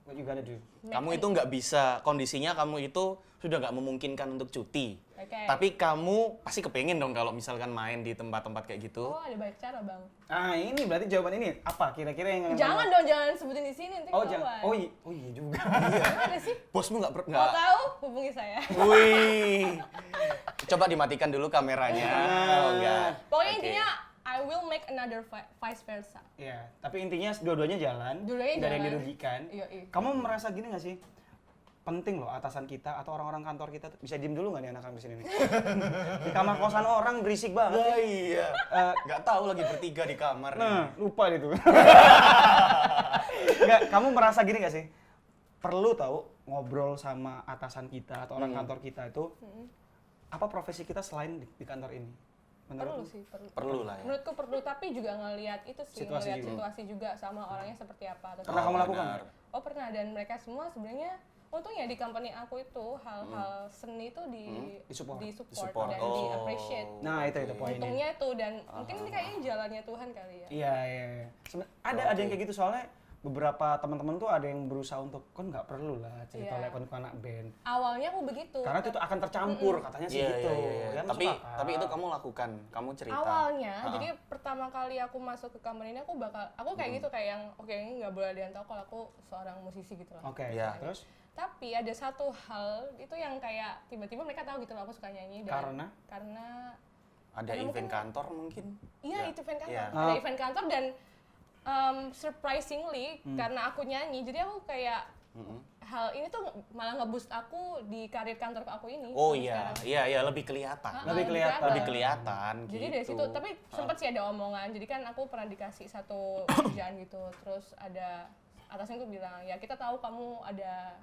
What you gonna do. Kamu itu nggak bisa, kondisinya kamu itu sudah nggak memungkinkan untuk cuti. Oke. Tapi kamu pasti kepengen dong kalau misalkan main di tempat-tempat kayak gitu. Oh, ada banyak cara, Bang. Ah, ini berarti jawaban ini apa kira-kira yang Jangan dong, jangan sebutin di sini nanti Oh, ketahuan. jangan. Oh iya juga. Gimana sih? Bosmu nggak Mau tahu? Hubungi saya. Wih. Coba dimatikan dulu kameranya. Oh enggak. Pokoknya Oke. intinya I will make another vice versa. Iya, tapi intinya dua-duanya jalan. Dua-duanya nggak ada yang jalan. dirugikan. Iya. Kamu merasa gini nggak sih? Penting loh atasan kita atau orang-orang kantor kita tuh. Bisa diem dulu nggak nih anak-anak di sini nih? Di kamar kosan orang berisik banget. Ya, iya. Nggak tahu lagi bertiga di kamar. Nah, lupa itu. Nggak, kamu merasa gini nggak sih? Perlu tahu ngobrol sama atasan kita atau orang kantor kita itu apa profesi kita selain di kantor ini? Perlu Menurut sih, perlu. Perlu lah ya. Menurutku perlu, tapi juga ngelihat itu sih, Situasi ngelihat juga. situasi juga sama orangnya seperti apa. Atau Pernah kamu lakukan? benar. Oh pernah, dan mereka semua sebenarnya untungnya di company aku itu hal-hal seni itu Disupport. Disupport. dan Oh. di appreciate. Nah, itu poinnya. Untungnya itu, dan mungkin ini kayaknya jalannya Tuhan kali ya. Iya. Ada yang kayak gitu soalnya beberapa teman-teman tuh ada yang berusaha untuk kan nggak perlu lah cerita Iya. lekon ke anak band. Awalnya aku begitu. Karena itu tuh akan tercampur katanya sih Iya, gitu. iya, iya. Ya, Tapi masuk akal. tapi itu kamu lakukan, kamu cerita. Awalnya, jadi pertama kali aku masuk ke kamar ini aku kayak gitu, kayak yang oke, ini nggak boleh ada yang tahu kalau aku seorang musisi gitu lah. Oke. Iya. Terus Tapi ada satu hal itu yang kayak tiba-tiba mereka tahu gitu loh aku suka nyanyi, dan karena Ada karena event mungkin- kantor mungkin. iya Ya. itu event kantor, Iya. ada event kantor, dan surprisingly karena aku nyanyi, jadi aku kayak hal ini tuh malah nge-boost aku di karir kantor aku ini. Oh sampai iya, sekarang. iya lebih kelihatan. Lebih kelihatan. Lebih kelihatan Jadi gitu. dari situ, tapi sempat sih ada omongan. Jadi kan aku pernah dikasih satu kerjaan gitu, terus ada atasnya tuh bilang, ya kita tahu kamu ada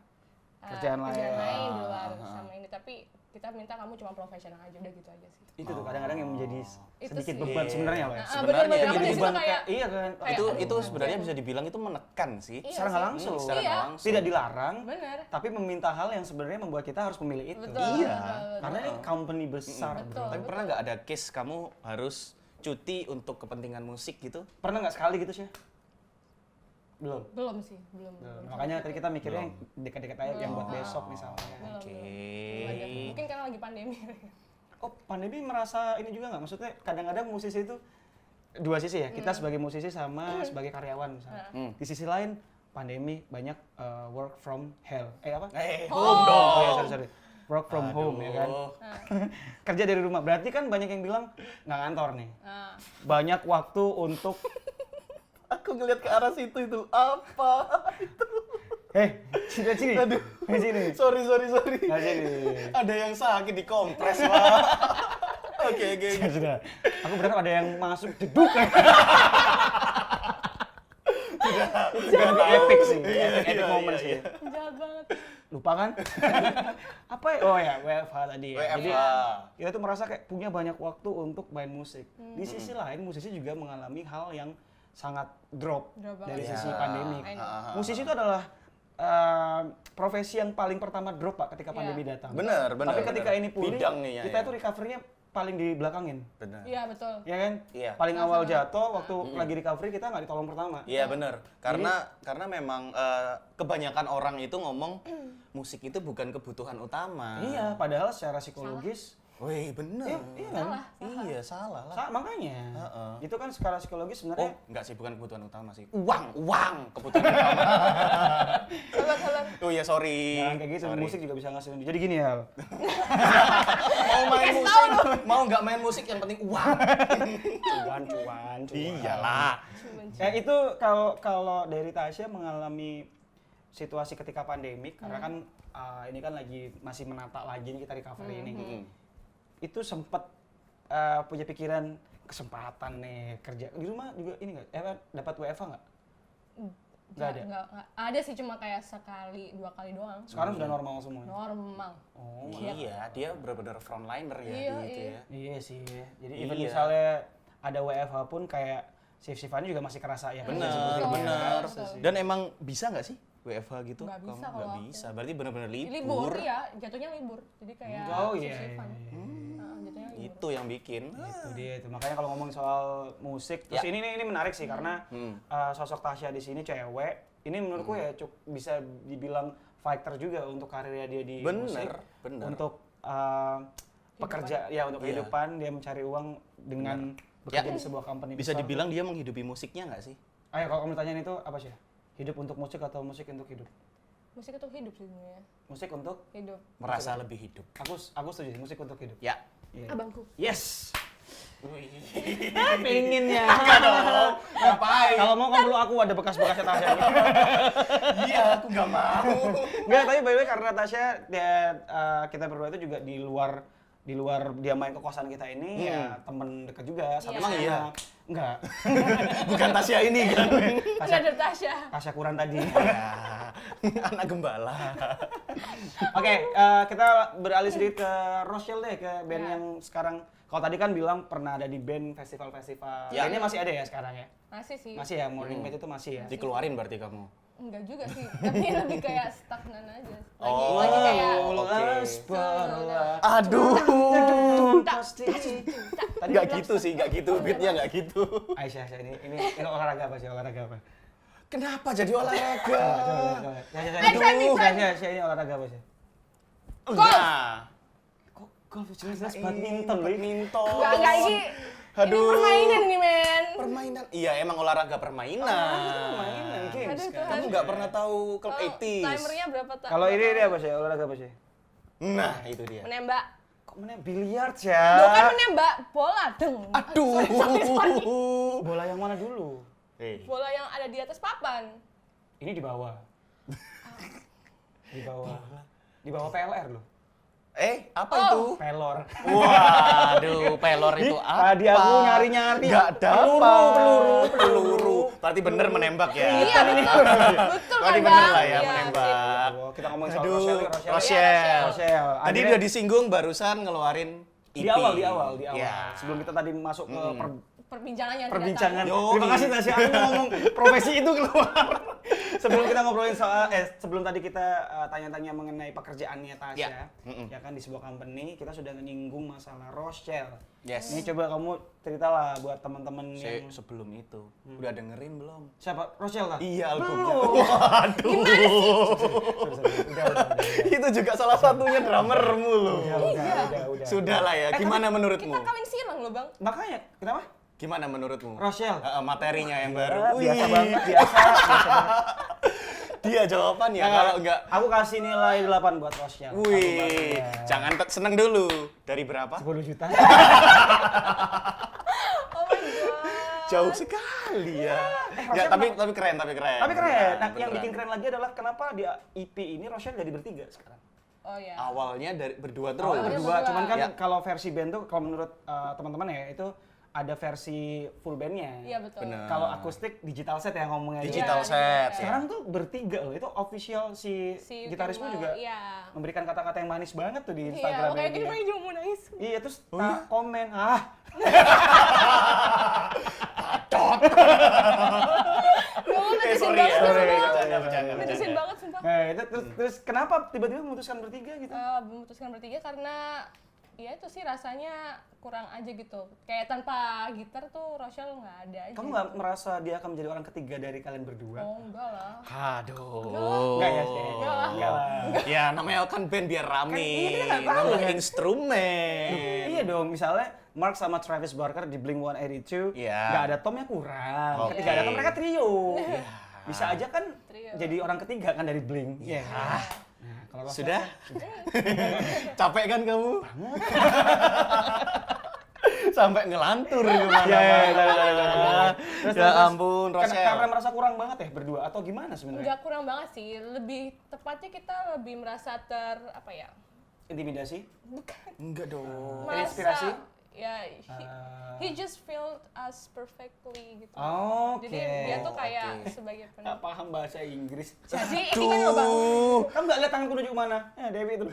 Kerjaan lain. lain di luar sama ini, tapi kita minta kamu cuma profesional aja, udah gitu aja sih. itu tuh kadang-kadang yang menjadi Itu sedikit sih. beban sebenarnya loh ya. Sebenarnya bener-bener, aku jadi di situ beban kayak iya kan. kayak, itu aduh, sebenarnya anjir. bisa dibilang itu menekan sih. Iya Secara nggak sih. langsung. Secara Iya. nggak langsung. Tidak dilarang, Bener. tapi meminta hal yang sebenarnya membuat kita harus memilih itu. Betul. Iya. betul. Karena ini company besar, Betul. bro. Tapi pernah nggak ada case kamu harus cuti untuk kepentingan musik gitu? Pernah nggak sekali gitu sih? Belum. Belum sih, belum. Makanya tadi kita mikirnya yang dekat-dekat aja yang buat besok misalnya. Belum, Oke. belum ada. Mungkin karena lagi pandemi. Oh, pandemi merasa ini juga nggak? Maksudnya kadang-kadang musisi itu dua sisi ya. Kita sebagai musisi sama sebagai karyawan misalnya. Di sisi lain pandemi banyak work from hell. Apa? Home dong. Oh ya, sorry. Work from home ya kan. Aduh. Kerja dari rumah. Berarti kan banyak yang bilang nggak kantor nih. Nah, Banyak waktu untuk Aku ngeliat ke arah situ itu apa? sini. Aduh. Sini. Sorry. Nah, sini. Ada yang sakit di kompres lah. Oke. Sudah. Aku berharap ada yang masuk jeduk. Sudah epic sih. Epic moment sih. jahat banget. Lupa kan? Apa ya? Oh ya, WFH tadi ya. Jadi WFH. kita tuh merasa kayak punya banyak waktu untuk main musik. Di sisi lain, musisi juga mengalami hal yang sangat drop Drop dari banget. sisi Ya. pandemi. I know. Musisi itu adalah profesi yang paling pertama drop Pak ketika Iya. pandemi datang. Bener. Tapi ketika bener. ini pulih, Bidang nih ya. kita tuh recovery-nya paling di belakangin. Bener. Iya betul. Ya kan? Iya. Paling awal jatuh waktu lagi recovery kita nggak ditolong pertama. Iya bener. Karena memang kebanyakan orang itu ngomong musik itu bukan kebutuhan utama. Iya, padahal secara psikologis Wih bener. iya kan? Iya salah lah. Makanya. Itu kan secara psikologis Oh sebenarnya enggak sih, bukan kebutuhan utama sih. Uang kebutuhan utama. Sabar. Oh iya sorry. jangan kayak gitu, Sorry. musik juga bisa ngasilin. Jadi gini ya. Mau main musik, mau nggak main musik yang penting uang. Cuan. Iyalah. Itu kalau dari Tasya mengalami situasi ketika pandemik karena kan ini kan lagi masih menata lagi nih kita recovery ini. Itu sempat punya pikiran kesempatan nih kerja di rumah juga ini nggak? Dapat WFH nggak? Nggak ada. Nggak. Ada sih, cuma kayak sekali, 2 kali doang. Sekarang sudah normal semua. Normal. Oh. Iya, dia benar-benar frontliner ya Iya, di itu iya. ya. Iya sih. Jadi Iya. even misalnya ada WFH pun kayak shift-shiftannya juga masih kerasa ya. Bener, Betul, bener. betul. Dan emang bisa nggak sih WFH gitu? Nggak bisa Kamu kalau nggak aku. bisa. Berarti benar-benar Libur, libur. iya, jatuhnya libur. Jadi kayak Oh iya. shift-shiftan. Jatuhnya libur. Itu yang bikin. Itu dia itu. Makanya kalau ngomongin soal musik, terus Ya. ini menarik sih karena sosok Tasya di sini cewek. Ini menurutku ya bisa dibilang fighter juga untuk karirnya dia di musik. Bener. Untuk pekerja ya untuk Iya. kehidupan, dia mencari uang dengan bekerja di sebuah company Bisa besar. dibilang dia menghidupi musiknya nggak sih? Ayo kalau kamu tanyain itu apa sih? Hidup untuk musik atau musik untuk hidup? Musik itu hidup sih sebenarnya. Musik untuk Hidup. Merasa lebih hidup. aku setuju musik untuk hidup. Ya. Iya. Abangku. Yes. Wih. Pengen ya. Ngapain? Kalau mau kan dulu aku ada bekas-bekasnya Tasya. Iya, aku nggak mau. Enggak, tapi by the way karena Tasya kita berdua itu juga di luar dia main ke kosan kita ini ya temen dekat juga sama Emang iya? Enggak. Bukan Tasya ini kan? Tidak ada Tasya. Tasya kurang tadi. Ya, anak gembala. Oke, kita beralih sedikit ke Rochelle deh, ke band Ya. yang sekarang. Kalau tadi kan bilang pernah ada di band festival-festival. Ya. Bandnya masih ada ya sekarang ya? Masih sih. Masih ya, Morning Mate itu masih ya? Dikeluarin berarti kamu. Enggak juga sih. Tapi lebih kayak stagnan aja. Oh, Lagi kayak oke. perlah. Aduh. Pasti. Tadi Nggak gitu sih, nggak gitu. Beatnya nggak gitu. Aisyah, ini olahraga apa sih? Olahraga apa? Kenapa jadi olahraga? Coba. Aduh. Aisyah, ini olahraga apa sih? Nah. Kok golf jelas badminton loh ini. Enggak ini. Aduh. Ini permainan nih, men. Permainan. Iya, emang olahraga permainan. Permainan, games Aduh, kan. Tuhan. Kamu nggak pernah tahu klub Kalau 80s. timernya berapa tak? Kalau ini apa sih? Olahraga apa sih? Nah, itu dia. Menembak. Kok mana biliar ya? Lo kan menembak bola, deng. Aduh. Bola yang mana dulu? Bola yang ada di atas papan. Ini di bawah. Di bawah. Di bawah PLR loh. Apa Oh. itu? Pelor. Waduh, pelor itu apa? Tadi aku nyari-nyari. Nggak dapat. Peluru. Berarti bener menembak ya? Iya, betul. Betul kan, Berarti bener Bang? lah ya Iya, menembak. Kita ngomongin soal Aduh, Rochelle. Rochelle. Rochelle. Tadi Akhirnya udah disinggung barusan ngeluarin di EP. awal. Ya. Sebelum kita tadi masuk ke Perbincangan yang perbincangan. Yoi. Terima kasih Tasya, aku ngomong profesi itu keluar. Sebelum kita ngobrolin soal, sebelum tadi kita tanya-tanya mengenai pekerjaannya Tasya, Ya. ya kan di sebuah company, kita sudah menyinggung masalah Rochelle. Yes. Ini coba kamu ceritalah buat teman-teman yang Sebelum itu, udah dengerin belum? siapa? Rochelle kan? Iya, albumnya. Belum. Waduh. Udah. Itu juga salah satunya drummermu loh. Udah. Sudah lah ya, gimana menurutmu? Kita kawin silang loh, Bang. Makanya, kenapa? Gimana menurutmu? Rochelle. Materinya yang baru. Biasa Wih. banget, biasa banget. Dia jawabannya kalau enggak. Aku kasih nilai 8 buat Rochelle. Wih, jangan seneng dulu. Dari berapa? 10 juta. Oh my god. Jauh sekali ya. Ya, tapi keren. Tapi keren. Nah, yang beneran. bikin keren lagi adalah kenapa di EP ini Rochelle jadi bertiga sekarang. Oh ya. Awalnya dari berdua terus. Awalnya berdua, berdua. cuman kan Ya. kalau versi band tuh kalau menurut teman-teman ya itu ada versi full bandnya. Iya betul. Bener. Kalau akustik digital set ya ngomongnya. Digital Iya, set. iya. Sekarang tuh bertiga loh, itu official si gitarismu Kemal, juga Iya. memberikan kata-kata yang manis banget tuh di Iya, Instagramnya. kayak gini dia. main mau nangis. Iya, terus Oh iya? komen, Sorry ya. Bercanda. Netesin banget sumpah. Nah, itu terus kenapa tiba-tiba memutuskan bertiga gitu? Memutuskan bertiga karena ya itu sih rasanya kurang aja gitu. Kayak tanpa gitar tuh Rochelle nggak ada aja. Kamu nggak merasa dia akan menjadi orang ketiga dari kalian berdua? Oh enggak lah. Aduh. Enggak ya, Shay? Enggak lah. Enggak lah. Ya namanya kan band biar rame. iya, kita nggak tahu, Nambah kan? instrumen. Iya dong, misalnya Mark sama Travis Barker di Blink-182, Iya. nggak ada Tomnya kurang. Oke. Ketika ada Tom, mereka trio. Bisa aja kan Trio. jadi orang ketiga kan dari Blink. Iya. Nah, kalau Rochelle Sudah? Capek kan kamu? Sampai ngelantur kemana-mana. Terus, Ya ampun, Rochelle. Karena merasa kurang banget ya berdua atau gimana sebenarnya? Enggak kurang banget sih. Lebih tepatnya kita lebih merasa apa ya? Intimidasi? Bukan. Enggak dong. Merasa, Inspirasi? Ya, he just felt us perfectly gitu. Oke. Jadi dia tuh kayak Oke. sebagai Nggak paham bahasa Inggris. Jadi ini kan loh Bang. Kamu nggak lihat tanganku nunjuk kemana? Ya Dewi itu.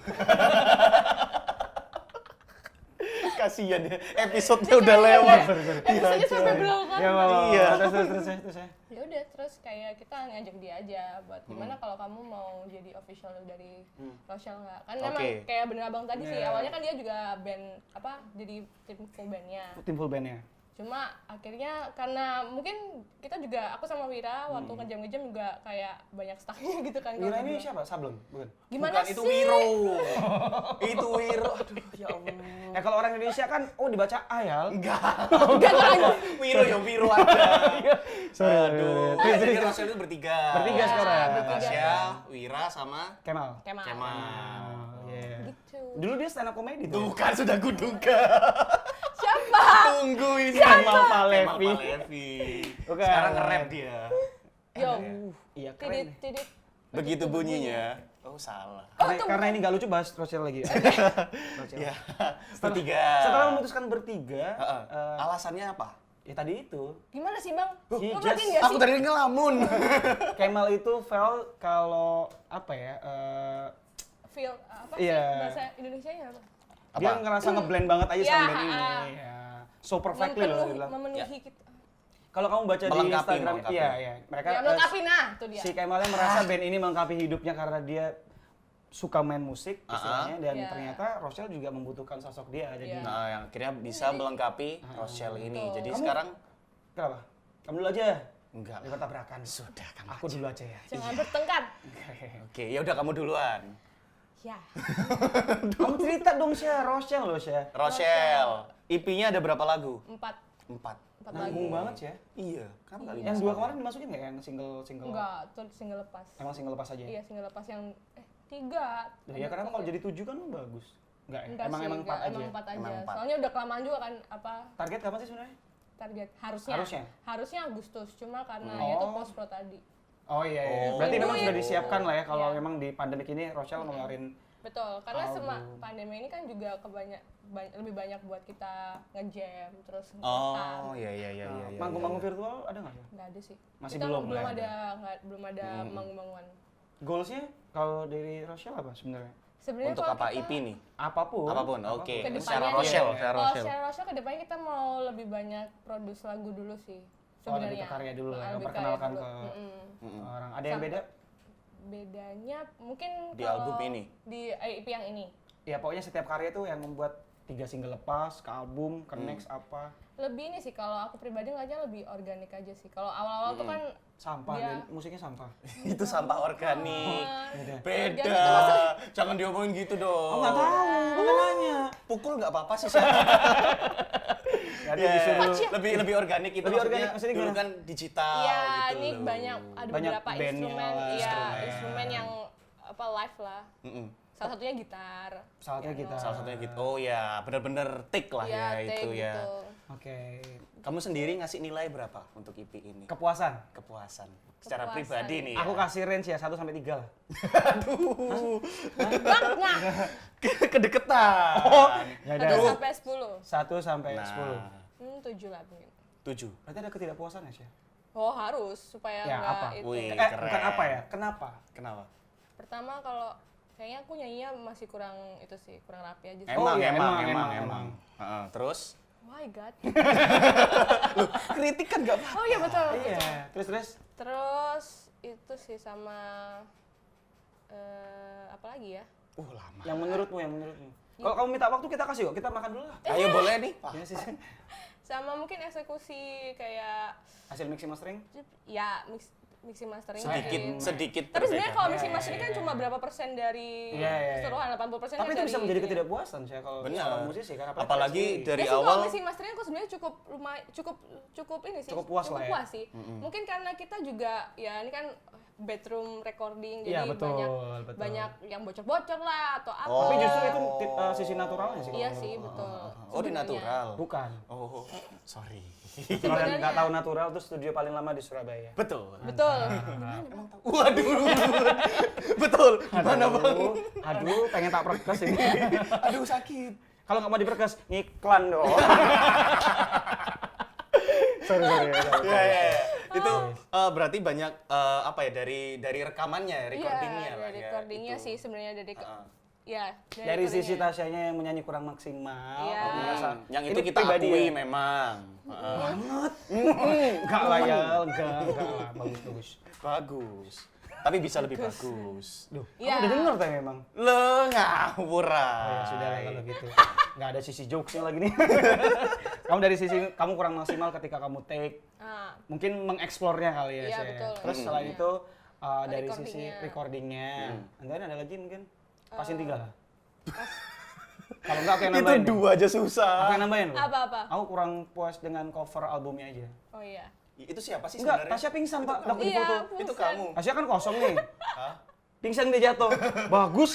Kasian ya, episode-nya udah lewat. Episode sampai belum kan. Ya mau. Iya. Terus ya. Ya udah terus kayak kita ngajak dia aja buat gimana kalau kamu mau jadi official dari Rochelle nggak? Kan memang Oke. kayak bener abang tadi sih Iya. awalnya kan dia juga band jadi tim full bandnya. Tim full bandnya. Cuma akhirnya karena mungkin kita juga, aku sama Wira waktu ngejam-ngejam juga kayak banyak stucknya gitu kan. Wira kalau ini berdua. siapa? Sableng? Bukan? Gimana Bukan, sih? itu Wiro. Itu Wiro. Aduh, ya Allah. Ya kalau orang Indonesia kan, dibaca Ayal. Enggak. Enggak kan? Wiro ya Wiro aja. Sorry. Aduh. Jadi Rochelle itu bertiga. Bertiga sekarang. bertiga. Rochelle, Wira sama Kemal. Kemal. Kemal. Iya. Gitu. Dulu dia stand up comedy tuh. Tuh kan sudah kuduga. Siapa? Tunggu ini. Kemal Kemal Palevi. Palevi. Bukan. Sekarang nge-rap dia. Yo. Iya Tidit, keren. tidit. Begitu bunyinya. Oh salah. Karena ini nggak lucu bahas Rochelle lagi. Rochelle. Ya. Bertiga. Setelah memutuskan bertiga, Heeh. Alasannya apa? ya tadi itu Gimana sih Bang? Lu He ngertiin just- gak Aku sih? tadi ngelamun. Kemal itu felt kalau apa ya? Feel apa Iya. sih bahasa Indonesianya apa? Dia Apa? ngerasa ngeblend banget aja Ya, sama band ini. ah. Ya. So perfectly loh dia bilang. Memenuhi kita. Kalau kamu baca di Melengkapi, Instagram, melengkapi. iya. Mereka Ya melengkapi nah, tuh dia. si Kemalnya merasa band ini melengkapi hidupnya karena dia suka main musik istilahnya dan Iya. ternyata Rochelle juga membutuhkan sosok dia jadi Iya. Nah, yang akhirnya bisa melengkapi Rochelle ini. Betul. Jadi Kamu- sekarang kenapa? Kamu dulu aja. enggak. Daripada tabrakan. Sudah kamu. Aku dulu aja ya. Jangan bertengkar. Oke, ya udah kamu duluan. Ya. Kamu cerita dong Syah, Rochelle loh Syah. Rochelle. EP-nya ada berapa lagu? 4 4. Nanggung banget Syah. Iya, kenapa nggak Yang lima? dua kemarin dimasukin nggak yang single? Enggak, tuh single lepas. Emang single lepas aja? Iya, single lepas yang 3. Ya kenapa kalau jadi 7 kan bagus? Enggak ya? Enggak Emang sih, emang 4 enggak, aja. Emang 4 aja. Emang 4. Soalnya udah kelamaan juga kan apa Target kapan sih sebenarnya? target harusnya. Harusnya? Agustus, cuma karena Oh. itu post pro tadi. Oh iya, iya. Oh. Berarti memang Tungguin. sudah disiapkan lah ya kalau Iya. memang di pandemik ini Rochelle ngeluarin Betul, karena Album. pandemi ini kan juga lebih banyak buat kita nge-jam terus Oh, iya iya iya iya. manggung-manggung virtual ada nggak ya? Nggak ada sih. Masih Kita belum belum lah ya? ada belum ada manggung-manggungan. Goalsnya kalau dari Rochelle apa sebenarnya? Sebenarnya Untuk kalau apa kita- EP nih? Apapun. Apapun, oke. Kedepannya Secara nih, Rochelle, iya. secara Kalau Rochelle. secara Rochelle kedepannya kita mau lebih banyak produce lagu dulu sih. Oh, Sebenarnya. lebih ke karya dulu lah, Lebih memperkenalkan karya ke dulu. orang. Ada yang Sampai- beda? Bedanya mungkin Di kalau album ini? Di EP yang ini. Ya pokoknya setiap karya tuh yang membuat 3 single lepas, ke album, ke next apa. Lebih ini sih kalau aku pribadi ngeliatnya lebih organik aja sih. Kalau awal-awal tuh kan Sampah, Iya. dan musiknya sampah. Itu sampah organik. Beda. Beda. Organik itu maksudnya- Jangan diomongin gitu dong. Oh nggak tahu, masalahnya. Pukul nggak apa-apa sih, Shay. Jadi Ya, disuruh lebih organik itu Lebih maksudnya, organik, maksudnya dulu gimana? kan digital iya, gitu ini loh. banyak ada Banyak beberapa bandnya instrumen, lah, iya, instrumen. instrumen yang apa live lah. Mm-mm. Salah satunya gitar. Saatnya kita. Salah satunya gitu. Oh ya, bener-bener tik lah Iya, ya take itu ya. gitu. Oke. Kamu sendiri ngasih nilai berapa untuk EP ini? Kepuasan. Kepuasan. Secara Kepuasan. pribadi nih. Aku ya. kasih range ya 1 sampai 3 lah. Bang, nggak. Kedeketan. Ya 1 udah. sampai 10. 1 sampai Nah, 10. 7 lah mungkin. 7. Berarti ada ketidakpuasan ya, Syah? Oh, harus supaya Ya, nggak apa? itu. Wih. Bukan Keren. apa ya? Kenapa? Kenapa? Pertama kalau kayaknya aku nyanyinya masih kurang itu sih, kurang rapi aja sih. Oh, iya, emang. emang. Heeh, terus? Oh my god. Kritik kan nggak apa. Oh iya betul. Iya. betul. Terus. Terus itu sih sama apa lagi ya? Lama. Yang menurutmu. Kalau kamu minta waktu kita kasih kok. Kita makan dulu lah. Ayo boleh nih. Wah, Ya sih. Sama mungkin eksekusi kayak Hasil mixing mastering? ya mixing mastering sedikit Tapi sebenarnya berbeda. kalau mixing mastering kan cuma berapa persen dari Iya, iya. keseluruhan, 80% Tapi kan itu bisa dari menjadi ini. ketidakpuasan saya kalau Benar. seorang musisi kan Apalagi dari Ya sih, awal kalau mixing mastering aku sebenarnya cukup ini sih. Cukup puas lah ya. sih. Mungkin karena kita juga ya ini kan bedroom recording Iya, jadi betul. banyak yang bocor-bocor lah atau apa. Oh. Tapi justru itu sisi naturalnya sih. Iya kalau sih, menurutku. betul. Oh, di Sebenarnya. natural. Bukan. Oh, sorry. Kalau yang nggak tahu natural tuh studio paling lama di Surabaya. Betul. Betul. Waduh. Betul. Gimana, Bang? Aduh, pengen tak perkes ini. Aduh, sakit. Kalau nggak mau diperkes, ngiklan dong. sorry. Ya, ya, ya. Itu berarti banyak apa ya dari rekamannya, recordingnya Iya, lah dari ya. recordingnya itu. sih sebenarnya dari Heeh. ya Dari sisi recordingnya. Tasyanya yang menyanyi kurang maksimal, Iya. aku merasa Yang ini itu kita pribadi akui ya. memang. Heeh. Banget. Enggak lah ya, enggak lah. Bagus. Bagus. Tapi bisa lebih bagus. Duh, Iya. kamu udah denger teh memang. Le ngawur Oh ya sudah lah kalau gitu. Nggak ada sisi jokesnya lagi nih. Kamu dari sisi kamu kurang maksimal ketika kamu take. Ah, Mungkin mengeksplornya kali ya. Iya, Shay. betul. Terus selain Iya. itu dari sisi Recordingnya. recordingnya. Nanti ada lagi mungkin. Pasin 3 lah. Kalau enggak aku yang Itu nambahin. 2 aja susah. Aku yang nambahin. loh. apa? Aku kurang puas dengan cover albumnya aja. Oh iya. Itu siapa sih Enggak, sebenarnya? Tasya pingsan Pak. Aku di Iya, foto. Itu bukan. kamu. Tasya kan kosong nih. Hah? Pingsan dia jatuh. Bagus.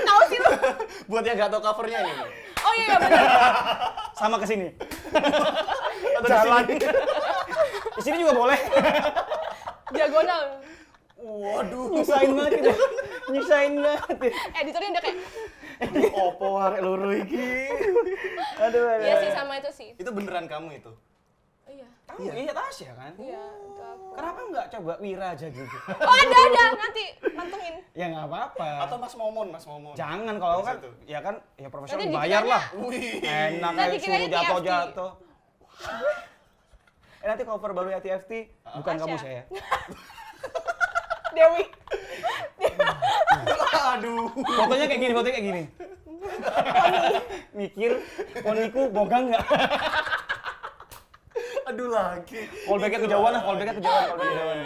Tahu sih lu. Buat yang nggak tahu covernya ini. Oh iya benar. Sama ke sini. Atau Jalan. di sini? Di sini juga boleh. Diagonal. Waduh. Nyusahin banget itu. Nyusahin banget. Editornya udah kayak Opo arek loro iki. Aduh. iya sih sama itu sih. Itu beneran kamu itu? Oh iya. Kamu iya Tasya kan? Iya, itu aku. Kenapa enggak coba Wira aja gitu? Oh ada nanti mantengin. Ya nggak apa-apa. Atau Mas Momon? Jangan kalau kan Itu. ya kan ya profesional Nanti bayar dikiranya- lah. Wih. Enak Nanti kayak dikiranya suruh jatuh-jatuh. Nanti cover baru TFT bukan Tasya. kamu saya. Dewi. Aduh. Fotonya kayak gini. Mikir poniku boga nggak? Aduh lagi. Callback-nya kejauhan lah, callback-nya kejauhan.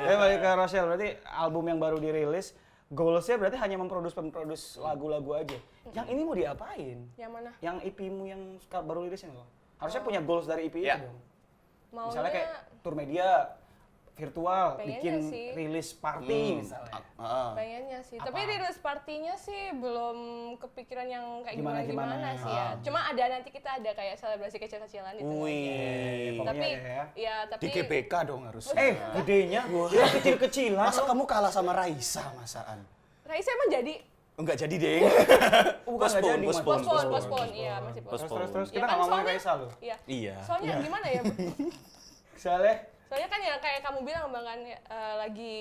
Ya balik ke Rochelle, berarti album yang baru dirilis, goals-nya berarti hanya memproduce lagu-lagu aja. Yang ini mau diapain? Yang mana? Yang EP-mu yang baru rilisnya loh. Harusnya punya goals dari EP Ya. itu dong. Maunya Misalnya kayak tour media, virtual, Pengennya bikin sih. rilis party misalnya. pengennya sih. Apa? Tapi rilis partinya sih belum kepikiran yang kayak Gimana, gimana gimana. sih ya. Cuma ada nanti kita ada kayak selebrasi kecil-kecilan itu. Wih. Pokoknya Tapi ya. ya tapi Di GBK dong harusnya. Gedenya, ya kecil-kecilan. Masa kamu kalah sama Raisa masaan? Raisa emang jadi Enggak jadi deh. Bukan nggak jadi, Mas. postpone, iya masih postpone. Terus Ya kita nggak kan ngomongin soalnya- Raisa loh. Iya. Iya. Soalnya gimana ya? Bu? Soalnya Soalnya kan ya kayak kamu bilang Bang kan lagi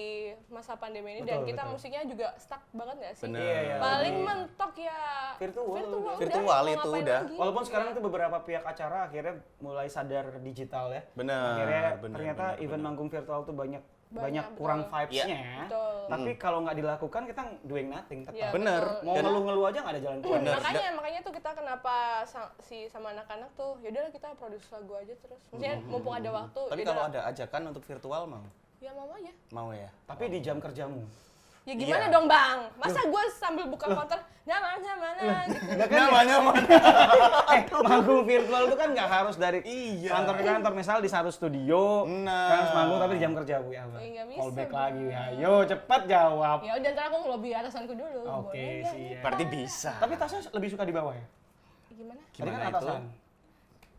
masa pandemi ini dan Betul, kita betul. musiknya juga stuck banget nggak sih? Bener. Iya, iya. Paling mentok ya Virtual. Virtual mau itu ngapain udah. lagi? walaupun sekarang itu beberapa pihak acara akhirnya mulai sadar digital ya. Benar, Akhirnya benar, ternyata benar, event benar. manggung virtual tuh banyak Banyak, kurang betul. vibes-nya. Betul. Tapi kalau nggak dilakukan kita doing nothing tetap. Iya, Bener. betul. Mau Dan- ngeluh-ngeluh aja nggak ada jalan keluar. Bener. Makanya tuh kita kenapa sama anak-anak tuh yaudahlah kita produce lagu aja terus. Maksudnya mumpung ada waktu. Tapi yaudah, kalau ada ajakan untuk virtual mau? ya mau aja. Mau ya? Tapi di jam kerjamu. Ya gimana Iya. dong Bang? Masa gue sambil buka konter nyaman gitu. Namanya mana? Manggung virtual itu kan nggak harus dari Iya. kantor ke kantor. Misal di satu studio, Nah. kan harus manggung tapi di jam kerja Bu ya. Bang. nggak bisa, Callback Bang. lagi. Ayo cepat jawab. Ya udah ntar aku ngelobi atasanku dulu. Oke, Boleh nggak? siap. Berarti bisa. Tapi Tasya lebih suka di bawah ya? Gimana? Tadi kan Gimana itu? atasan.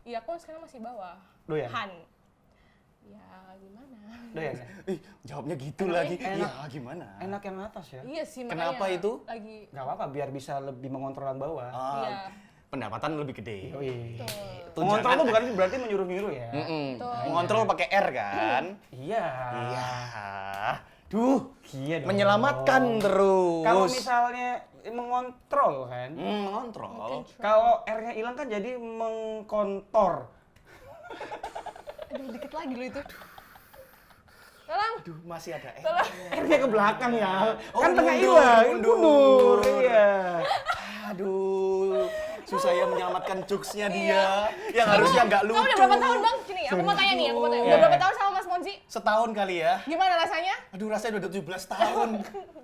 Iya aku sekarang masih bawah. Doyan? Han. Ya gimana? Doyan ya? Ih, jawabnya gitu lagi. enak. Iya, gimana? Enak yang atas ya? Iya sih Kenapa makanya itu? Lagi. Nggak apa-apa, biar bisa lebih mengontrol yang bawah. Iya. Pendapatan lebih gede. Yoi. Betul. Mengontrol tuh bukan berarti menyuruh-nyuruh ya? Betul. Mengontrol pakai R kan? Iya. Iya. Duh, Iya dong. menyelamatkan terus. Kalau misalnya mengontrol kan, mengontrol. kalau R-nya hilang kan jadi mengkontor. Aduh dikit lagi dulu itu. Tolong. Aduh, masih ada R. R-nya ke belakang ya. Oh, Kan tengah mundur, hilang, mundur. Iya. Aduh, susah ya menyelamatkan jokesnya dia. Yang harusnya nggak lucu. Kamu udah berapa tahun Bang? Gini, aku mau tanya nih, aku mau tanya. Udah Iya. berapa tahun sama Mas Monzi? Setahun kali ya. Gimana rasanya? Aduh, rasanya udah 17 tahun.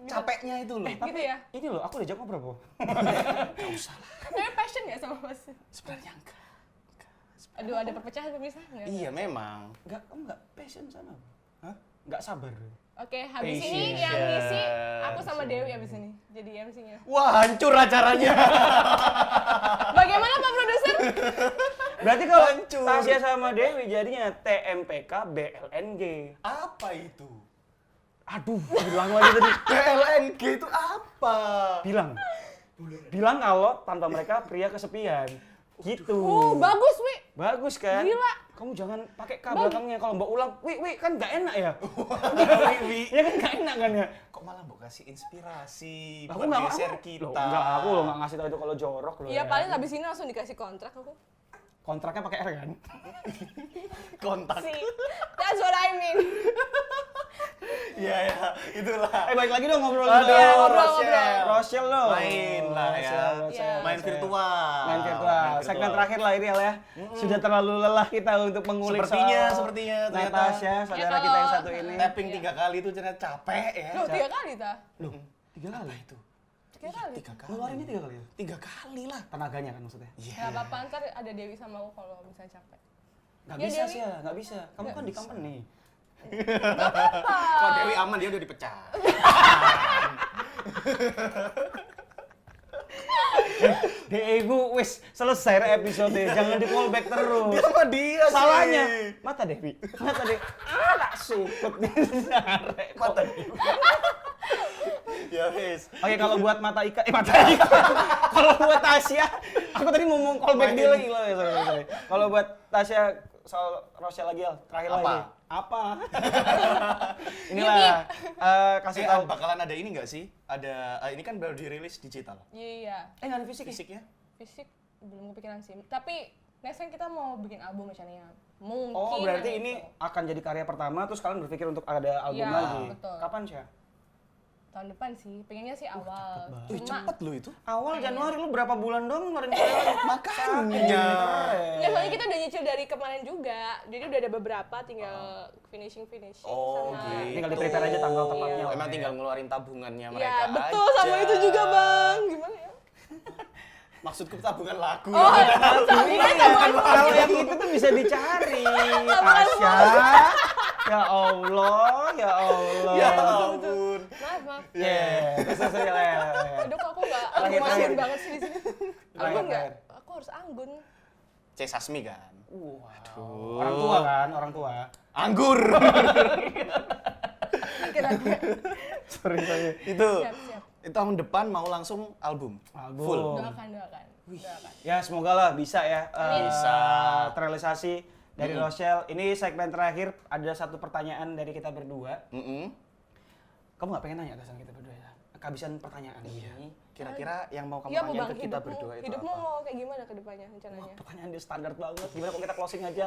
Capeknya itu loh. Gitu ya? Ini loh, aku udah jawab berapa? Nggak usah lah. Tapi passion nggak sama Mas? Sebenarnya enggak. Aduh ada perpecahan pemirsa? Nggak? Iya, memang. Kamu nggak passion sama? Hah? Nggak sabar. Oke, habis ini Passion. yang ngisi aku sama Dewi habis ini. Jadi MC-nya. Wah, hancur acaranya. Bagaimana Pak Produser? Berarti kalau Hancur. Tasya sama Dewi jadinya TMPK BLNG. Apa itu? Aduh, bilang lagi tadi. PLNG itu apa? Bilang kalau tanpa mereka pria kesepian. Gitu. Bagus, Wi. Bagus kan? Gila. Kamu jangan pakai K belakangnya kalau mbak ulang. Wi, kan nggak enak ya? Wi. Ya kan nggak enak kan ya? Kok malah mau kasih inspirasi Aku buat nggak geser Loh, kita. enggak, aku loh nggak ngasih tahu itu kalau jorok loh. Iya ya. paling habis ini langsung dikasih kontrak aku. kontraknya pakai R kan? Kontak. See, that's what I mean. Iya ya, itulah. Balik lagi dong ngobrol. Aduh, Iya, ngobrol. Rochelle dong. Main lah ya. Iya. Main virtual. Main virtual. Segmen terakhir lah ini ya. Sudah terlalu lelah kita untuk mengulik Sepertinya ternyata. Natasha, saudara kita yang satu ini. Tapping 3 kali itu ternyata capek ya. Loh, 3 kali ta? Loh, 3 kali itu. 3 kali. 3 kali. Ngeluarinnya 3 kali. 3 kali lah. Tenaganya kan maksudnya. Gak apa-apa, ntar ada Dewi sama aku kalau misalnya capek. Nggak Ya, bisa Dewi. sih ya, nggak bisa. Kamu kan di company. Kalau Dewi aman dia udah dipecah. Ego wis selesai episode, jangan di callback terus. Dia sama dia sih. Salahnya mata Dewi. Mata Dewi. Tak supet di Mata Dewi. Ya wis. Oke, kalau buat mata Ika, kalau buat Tasya, aku tadi mau ngomong callback dia lagi loh. Sorry. Kalau buat Tasya soal Rochelle lagi, terakhir Apa? lagi. Apa? Inilah kasih tahu. Bakalan ada ini nggak sih? Ada ini kan baru dirilis digital. Iya. Nggak ada fisik. Fisiknya? Fisik belum kepikiran sih. Tapi next time kita mau bikin album rencananya. Mungkin. Oh, berarti yang ini itu. akan jadi karya pertama, terus kalian berpikir untuk ada album Iya, lagi. betul. Kapan sih? Tahun depan sih. Pengennya sih awal. Wih, cepet lo itu. Awal Januari, lu berapa bulan dong ngeluarin karya? Makanya. Ya soalnya kita udah nyicil dari kemarin juga. Jadi udah ada beberapa, tinggal finishing Oh, sama. gitu. Tinggal di-prepare aja tanggal tepatnya. Iya. lah Emang ya. tinggal ngeluarin tabungannya mereka Ya betul, aja. sama itu juga bang. Gimana ya? Maksudku tabungan lagu. Oh, Kalau yang itu tuh bisa dicari, Tasya. Ya Allah, ya Allah. Ya ampun. Maaf. Terus ya. Aduh, kok aku nggak Terakhir. anggun banget sih di sini. Anggun Terakhir. nggak? Aku harus anggun. C. Sasmi kan. Waduh. Orang tua kan, orang tua. Anggur. Kira-kira. Sorry. Itu. Siap. Itu tahun depan mau langsung album. Full. Doakan. Ya semoga lah bisa ya. Bisa. Terrealisasi dari Rochelle. Ini segmen terakhir, ada satu pertanyaan dari kita berdua. Kamu nggak pengen nanya kesan kita berdua ya? Kehabisan pertanyaan ini. Kira-kira yang mau kamu Iya, tanyain Bang, ke kita berdua itu hidupmu apa? mau kayak gimana ke depannya rencananya? Pertanyaan dia standar banget. Gimana kalau kita closing aja?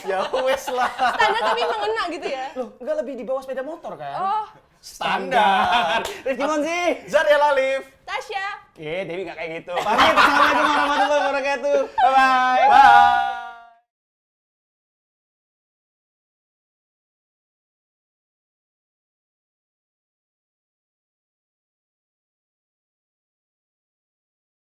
Ya wes lah. Standar tapi mengena gitu ya? Loh, nggak lebih di bawah sepeda motor kan? Oh, Standar. Rifki Monzi. Zar ya Lalif. Tasya! Dewi nggak kayak gitu. Pamit, assalamualaikum warahmatullahi wabarakatuh. Bye-bye. Bye.